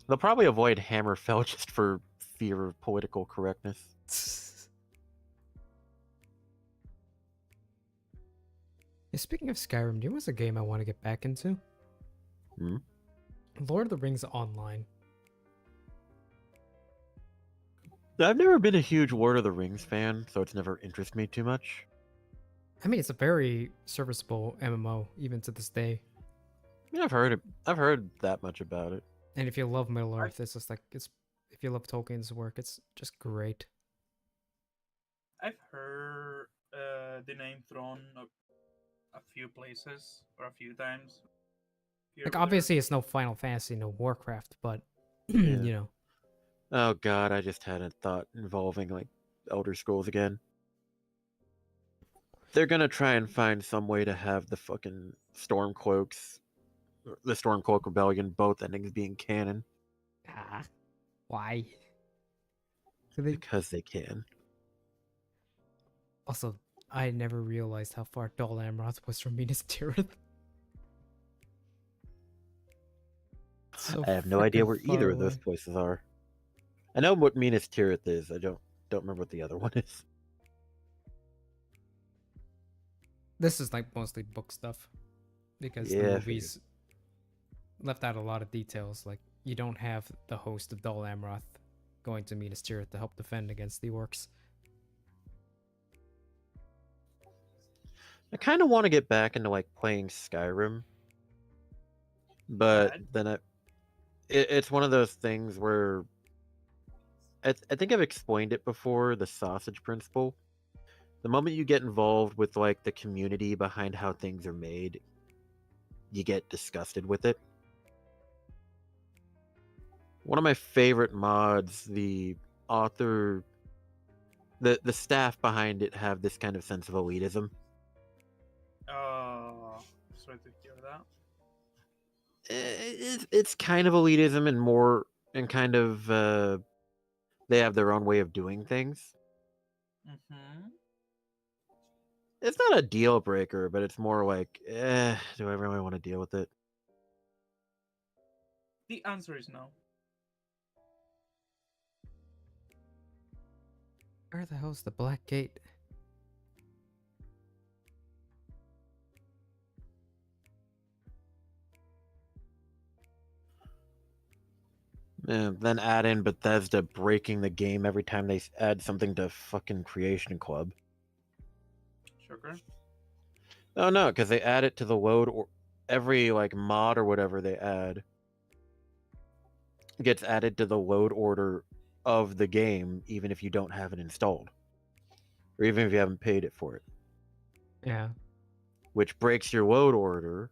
They'll probably avoid Hammerfell just for fear of political correctness. Speaking of Skyrim, do you know what's a game I want to get back into? Hmm? Lord of the Rings Online. I've never been a huge Lord of the Rings fan, so it's never interested me too much. I mean, it's a very serviceable MMO even to this day. I mean, I've heard that much about it. And if you love Middle I, Earth, it's just like it's. If you love Tolkien's work, it's just great. I've heard the name thrown a few places or a few times. Here Like or there. obviously, it's no Final Fantasy, no Warcraft, but Yeah. you know, Oh god, I just had a thought involving like Elder Scrolls again. They're gonna try and find some way to have the fucking Stormcloaks, the Stormcloak Rebellion, both endings being canon why? Do they because they can. also? I never realized how far Dol Amroth was from Minas Tirith. So I have no idea freaking where far either of those away. places are. I know what Minas Tirith is. I don't remember what the other one is. This is like mostly book stuff because the Yeah, I figured. movies left out a lot of details. Like you don't have the host of Dol Amroth going to Minas Tirith to help defend against the orcs. I kind of want to get back into like playing Skyrim, but Bad. then it's one of those things where I think I've explained it before, the sausage principle. The moment you get involved with like the community behind how things are made, you get disgusted with it. One of my favorite mods, the author, the staff behind it have this kind of sense of elitism. Sorry to hear that. It's kind of elitism and more and kind of they have their own way of doing things. Mm-hmm. It's not a deal breaker, but it's more like, do I really want to deal with it? The answer is no. Where the hell's the Black Gate? And then add in Bethesda breaking the game every time they add something to fucking Creation Club. Sugar. Oh no, because they add it to the load or every like mod or whatever they add gets added to the load order of the game, even if you don't have it installed, or even if you haven't paid it for it, Yeah. which breaks your load order,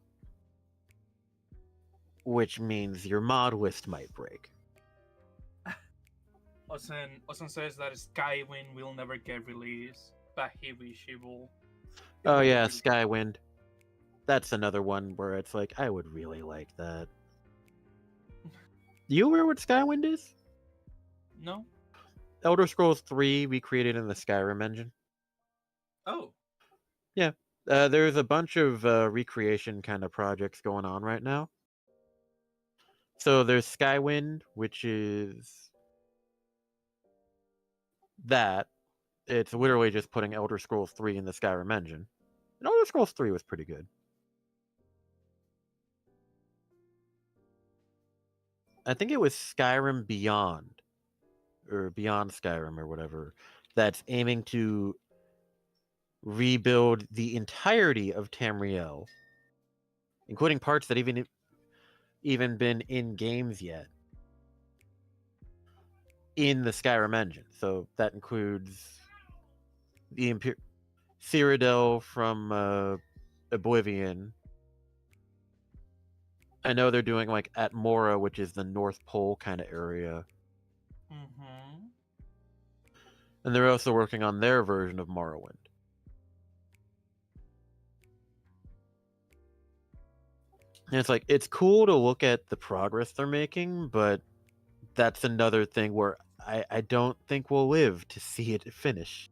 which means your mod list might break. Osen says that Skywind will never get released, but he wish he will. Oh yeah, Skywind. That's another one where it's like, I would really like that. Do you aware what Skywind is? No? Elder Scrolls 3 we created in the Skyrim engine. Oh. Yeah. There's a bunch of recreation kind of projects going on right now. So there's Skywind, which is that. It's literally just putting Elder Scrolls 3 in the Skyrim engine. And Elder Scrolls 3 was pretty good. I think it was Skyrim Beyond, or Beyond Skyrim, or whatever, that's aiming to rebuild the entirety of Tamriel, including parts that even been in games yet, in the Skyrim engine. So that includes the Cyrodiil from Oblivion. I know they're doing like at Mora, which is the North Pole kind of area. Mm-hmm. And they're also working on their version of Morrowind. And it's like, it's cool to look at the progress they're making, but that's another thing where I don't think we'll live to see it finish.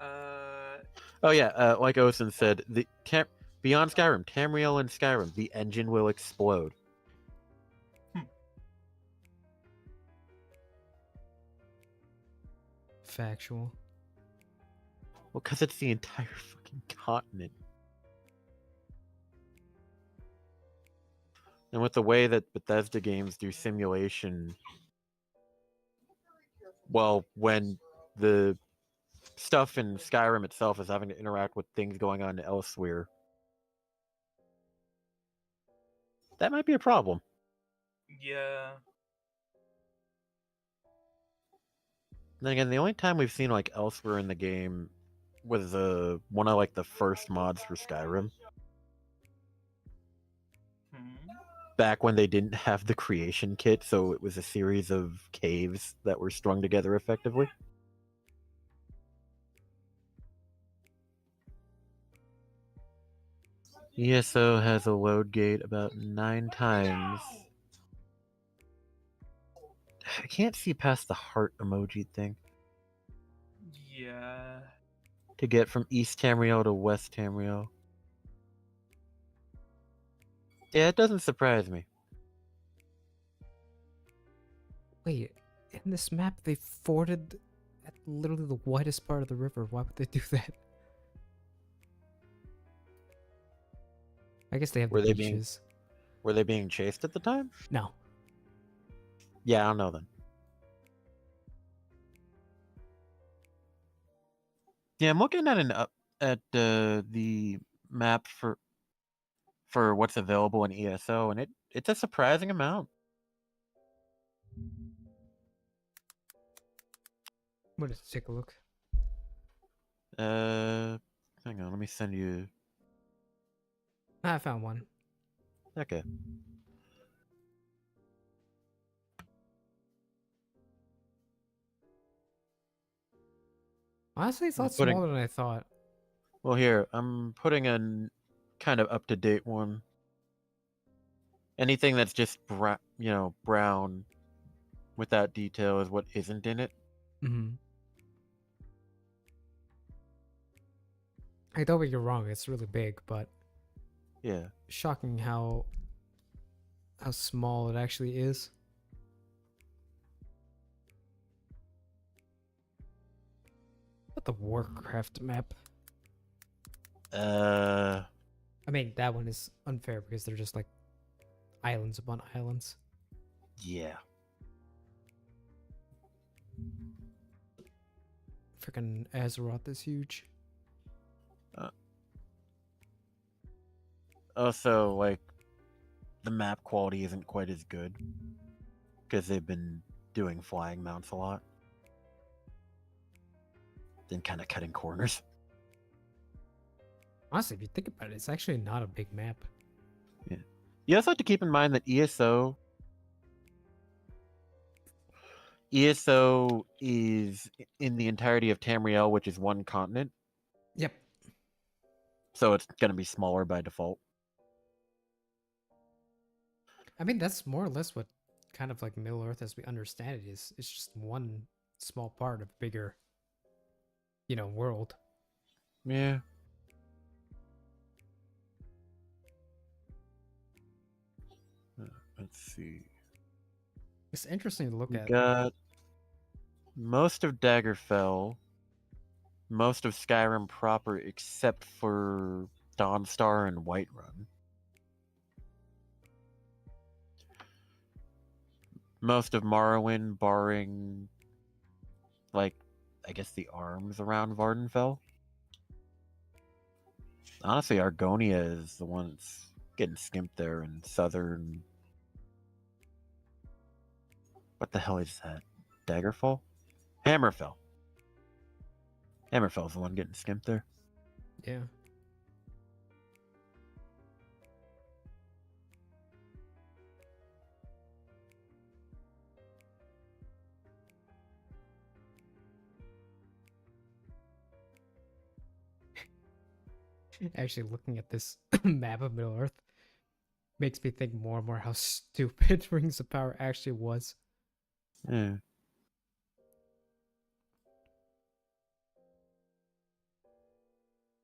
Oh yeah, like Osen said, beyond Skyrim, Tamriel and Skyrim, the engine will explode. Factual. Well, because it's the entire fucking continent. And with the way that Bethesda games do simulation, well, when the stuff in Skyrim itself is having to interact with things going on elsewhere, that might be a problem. Yeah. Then again, the only time we've seen like elsewhere in the game was one of like the first mods for Skyrim. Back when they didn't have the creation kit, so it was a series of caves that were strung together effectively. ESO has a load gate about 9 times. I can't see past the heart emoji thing. Yeah. To get from East Tamriel to West Tamriel. Yeah, it doesn't surprise me. Wait, in this map they forded at literally the widest part of the river. Why would they do that? I guess they have Were the they beaches. Were they being chased at the time? No. Yeah, I don't know then. Yeah, I'm looking at the map for what's available in ESO, and it's a surprising amount. Let's take a look. Hang on, let me send you. I found one. Okay. Honestly, it's a lot putting- smaller than I thought. Well, here I'm putting a kind of up to date one. Anything that's just brown without detail is what isn't in it. Mm-hmm. I don't think you're wrong. It's really big, but Yeah. shocking how small it actually is. What the Warcraft map? I mean, that one is unfair because they're just like islands upon islands. Yeah. Freaking Azeroth is huge. Also, like, the map quality isn't quite as good because they've been doing flying mounts a lot. Then kind of cutting corners. Honestly, if you think about it, it's actually not a big map. Yeah. You also have to keep in mind that ESO is in the entirety of Tamriel, which is one continent. Yep. So it's going to be smaller by default. I mean, that's more or less what kind of like Middle Earth as we understand it is. It's just one small part of a bigger, world. Yeah. Let's see. It's interesting to look We at. got most of Daggerfell, most of Skyrim proper, except for Dawnstar and Whiterun. Most of Morrowind, barring, like, I guess the arms around Vardenfell. Honestly, Argonia is the one that's getting skimped there in southern. What the hell is that? Daggerfall? Hammerfell. Hammerfell's the one getting skimped there. Yeah. Actually, looking at this map of Middle Earth, makes me think more and more how stupid Rings of Power actually was. Yeah.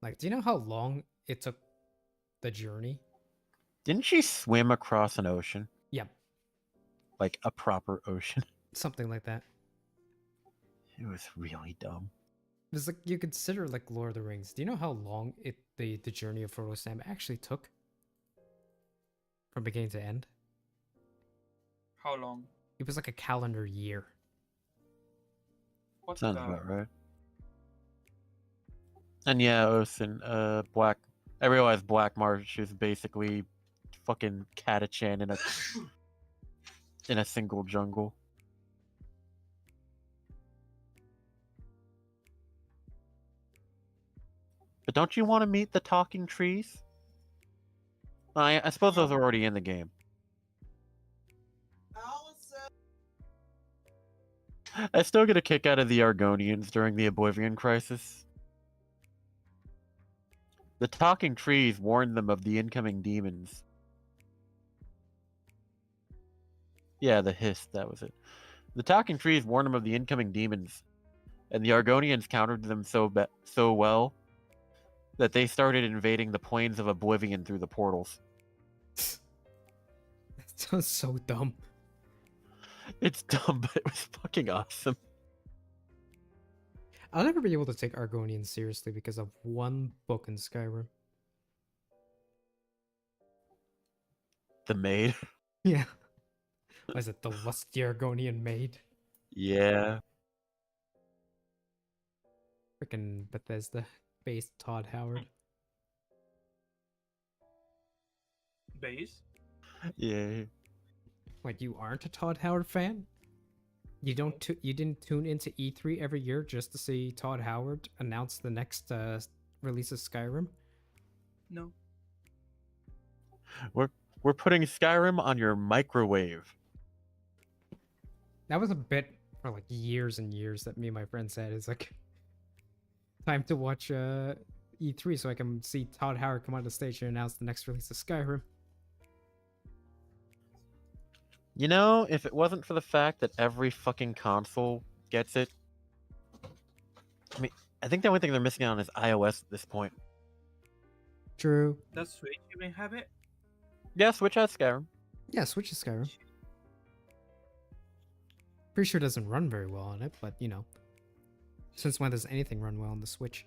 Like, do you know how long it took the journey? Didn't she swim across an ocean? Yep, Like a proper ocean? something like that. It was really dumb. It's like you consider like Lord of the Rings. Do you know how long the journey of Frodo Sam actually took from beginning to end? How long? It was like a calendar year. What Sounds the? about right. And yeah, Ocean, Black. I realized Black Marsh is basically fucking Catachan in a single jungle. But don't you want to meet the talking trees? I suppose those are already in the game. I still get a kick out of the Argonians during the Oblivion Crisis. The talking trees warned them of the incoming demons. Yeah, the hiss, that was it. The talking trees warned them of the incoming demons, and the Argonians countered them so well that they started invading the plains of Oblivion through the portals. That sounds so dumb. It's dumb, but it was fucking awesome. I'll never be able to take Argonians seriously because of one book in Skyrim. The maid. Yeah. Was it the Lusty Argonian Maid? Yeah. Freaking Bethesda based Todd Howard. Base? Yeah. Like, you aren't a Todd Howard fan? You you didn't tune into E3 every year just to see Todd Howard announce the next release of Skyrim? No. We're putting Skyrim on your microwave. That was a bit for like years and years that me and my friend said. It's like time to watch E3 so I can see Todd Howard come on the stage and announce the next release of Skyrim. You know, if it wasn't for the fact that every fucking console gets it, I mean, I think the only thing they're missing out on is iOS at this point. True. Does Switch even have it? Yeah, Switch has Skyrim. Yeah, Switch is Skyrim. Pretty sure it doesn't run very well on it, but you know. Since when does anything run well on the Switch?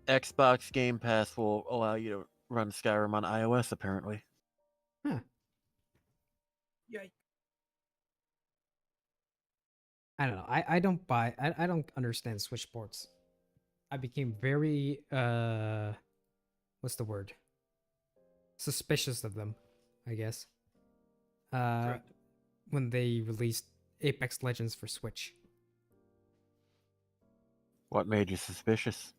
Xbox Game Pass will allow you to run Skyrim on iOS, apparently. Huh. Yikes. I don't know. I don't buy I don't understand Switch ports. I became very what's the word? Suspicious of them, I guess. Correct. When they released Apex Legends for Switch. What made you suspicious?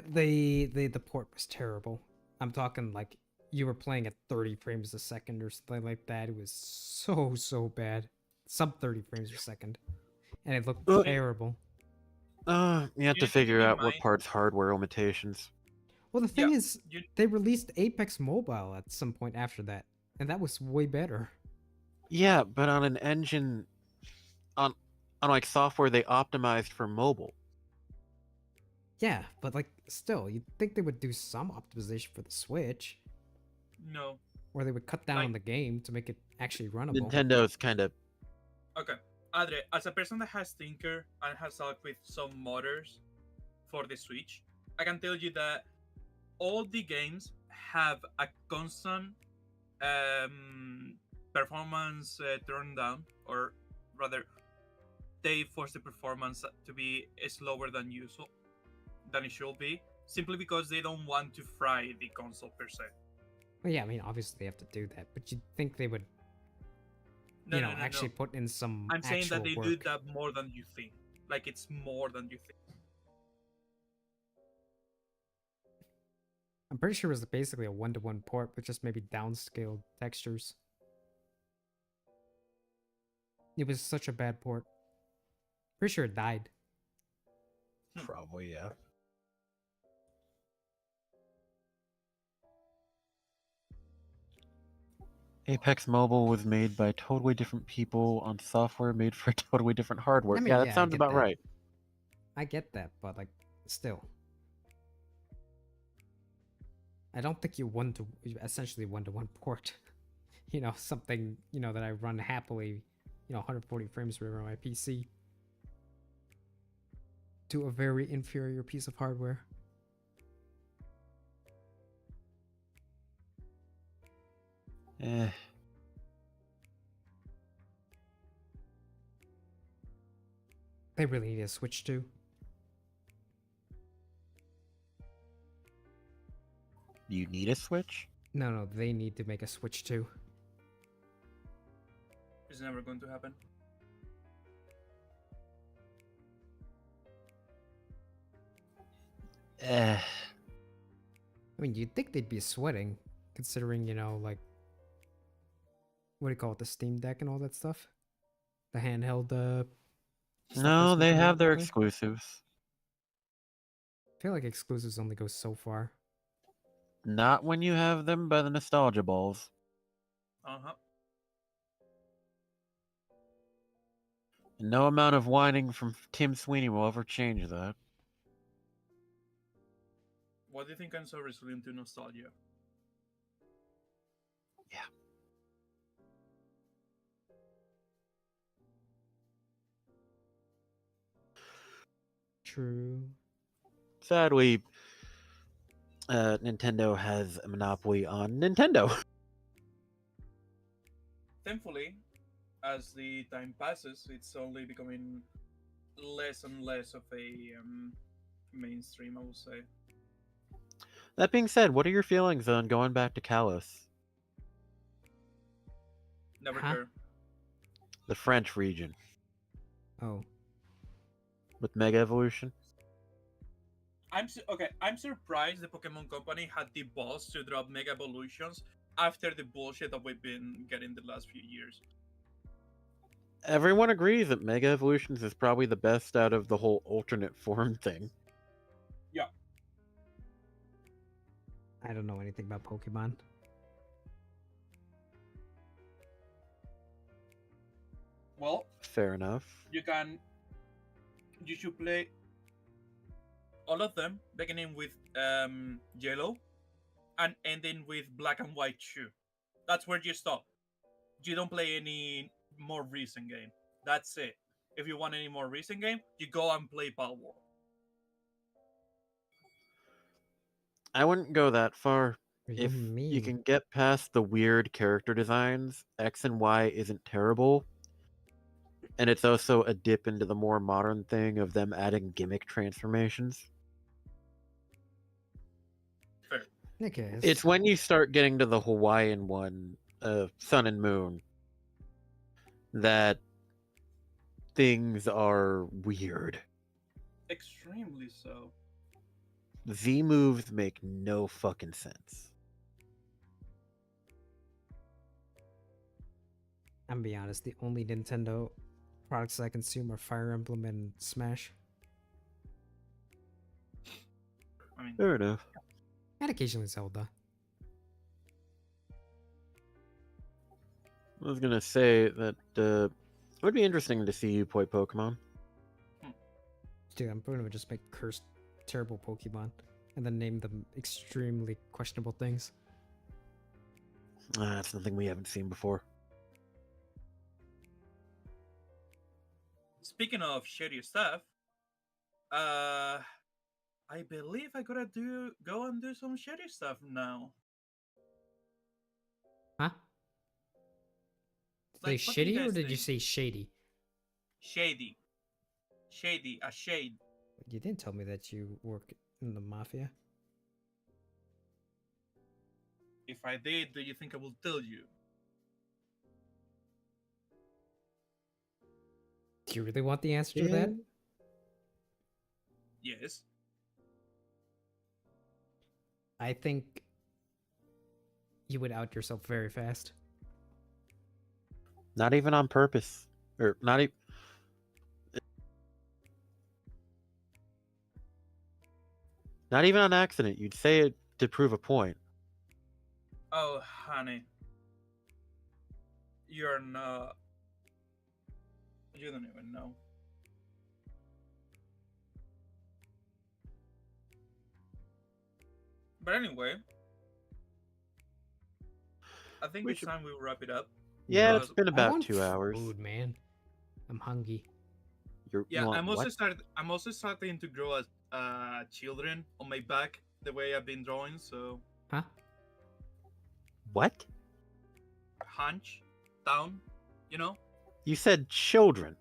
The port was terrible. I'm talking like you were playing at 30 frames a second or something like that. It was so bad. Sub 30 frames a second. And it looked terrible. You have You to need to figure keep in out what mind- part's hardware limitations. Well, the thing Yeah, is, you- they released Apex Mobile at some point after that, and that was way better. Yeah, but on an engine, on like software they optimized for mobile. Yeah, but like still, you'd think they would do some optimization for the Switch, No. or they would cut down Like- on the game to make it actually runnable. Nintendo's kind of Okay. Adre, as a person that has Tinker and has talked with some modders for the Switch, I can tell you that all the games have a constant performance turn down, or rather, they force the performance to be slower than usual, than it should be, simply because they don't want to fry the console per se. Well, yeah, I mean, obviously they have to do that, but you'd think they would, No, you know, no, no, actually no. put in some I'm saying actual that they work. do that more than you think. Like, it's more than you think. I'm pretty sure it was basically a one-to-one port with just maybe downscaled textures. It was such a bad port. Pretty sure it died. probably, yeah. Apex Mobile was made by totally different people on software made for totally different hardware. I mean, Yeah, that yeah, I sounds get about that. right. I get that, but like, still, I don't think you essentially one-to-one port. Something that I run happily, 140 frames per on my PC to a very inferior piece of hardware. Eh. They really need a Switch too. You need a Switch? No, they need to make a Switch too. It's never going to happen. Eh. I mean, you'd think they'd be sweating, considering, like, what do you call it, the Steam Deck and all that stuff? The handheld, stuff No, that's been they coming have out their lately? exclusives. I feel like exclusives only go so far. Not when you have them by the nostalgia balls. Uh-huh. No amount of whining from Tim Sweeney will ever change that. Why do you think I'm so resilient to nostalgia? Yeah. True. Sadly, Nintendo has a monopoly on Nintendo. Thankfully, as the time passes, it's only becoming less and less of a mainstream, I will say. That being said, what are your feelings on going back to Kalos, Never Huh? care. the French region, Oh. with Mega Evolution? Okay. I'm surprised the Pokemon Company had the balls to drop Mega Evolutions after the bullshit that we've been getting the last few years. Everyone agrees that Mega Evolutions is probably the best out of the whole alternate form thing. Yeah. I don't know anything about Pokemon. Well, Fair enough. you should play all of them, beginning with yellow and ending with black and white 2. That's where you stop. You don't play any more recent game. That's it. If you want any more recent game, you go and play Palworld. I wouldn't go that far. What do you If you mean? can get past the weird character designs, X and Y isn't terrible. And it's also a dip into the more modern thing of them adding gimmick transformations. Fair. Okay. It's when you start getting to the Hawaiian one, Sun and Moon, that things are weird. Extremely so. Z moves make no fucking sense. I'm gonna be honest, the only Nintendo products I consume are Fire Emblem and Smash. I mean, Fair enough. And occasionally Zelda. I was gonna say that it would be interesting to see you play Pokemon. Dude, I'm gonna just make cursed, terrible Pokemon and then name them extremely questionable things. That's something we haven't seen before. speaking of shitty stuff, I believe I gotta go and do some shitty stuff now. Huh? Like, Say what do you shitty or guys did you think? say shady? Shady, a shade. You didn't tell me that you work in the mafia. If I did, do you think I will tell you? Do you really want the answer to that? Yes. I think you would out yourself very fast. Not even on purpose, or not even. Not even on accident. You'd say it to prove a point. Oh, honey. you're not. You don't even know. But anyway, I think We it's should- time we wrap it up. Yeah, Because it's been I about want 2 hours. Food, man. I'm hungry. You Yeah, want I'm also what? starting to grow children on my back the way I've been drawing. So Huh? What? hunch down, you know. You said children.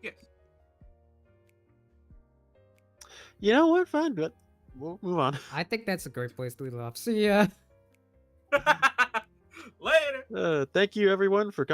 Yes. You know what? Fine, but we'll move on. I think that's a great place to leave off. See ya. Later. Thank you, everyone, for coming.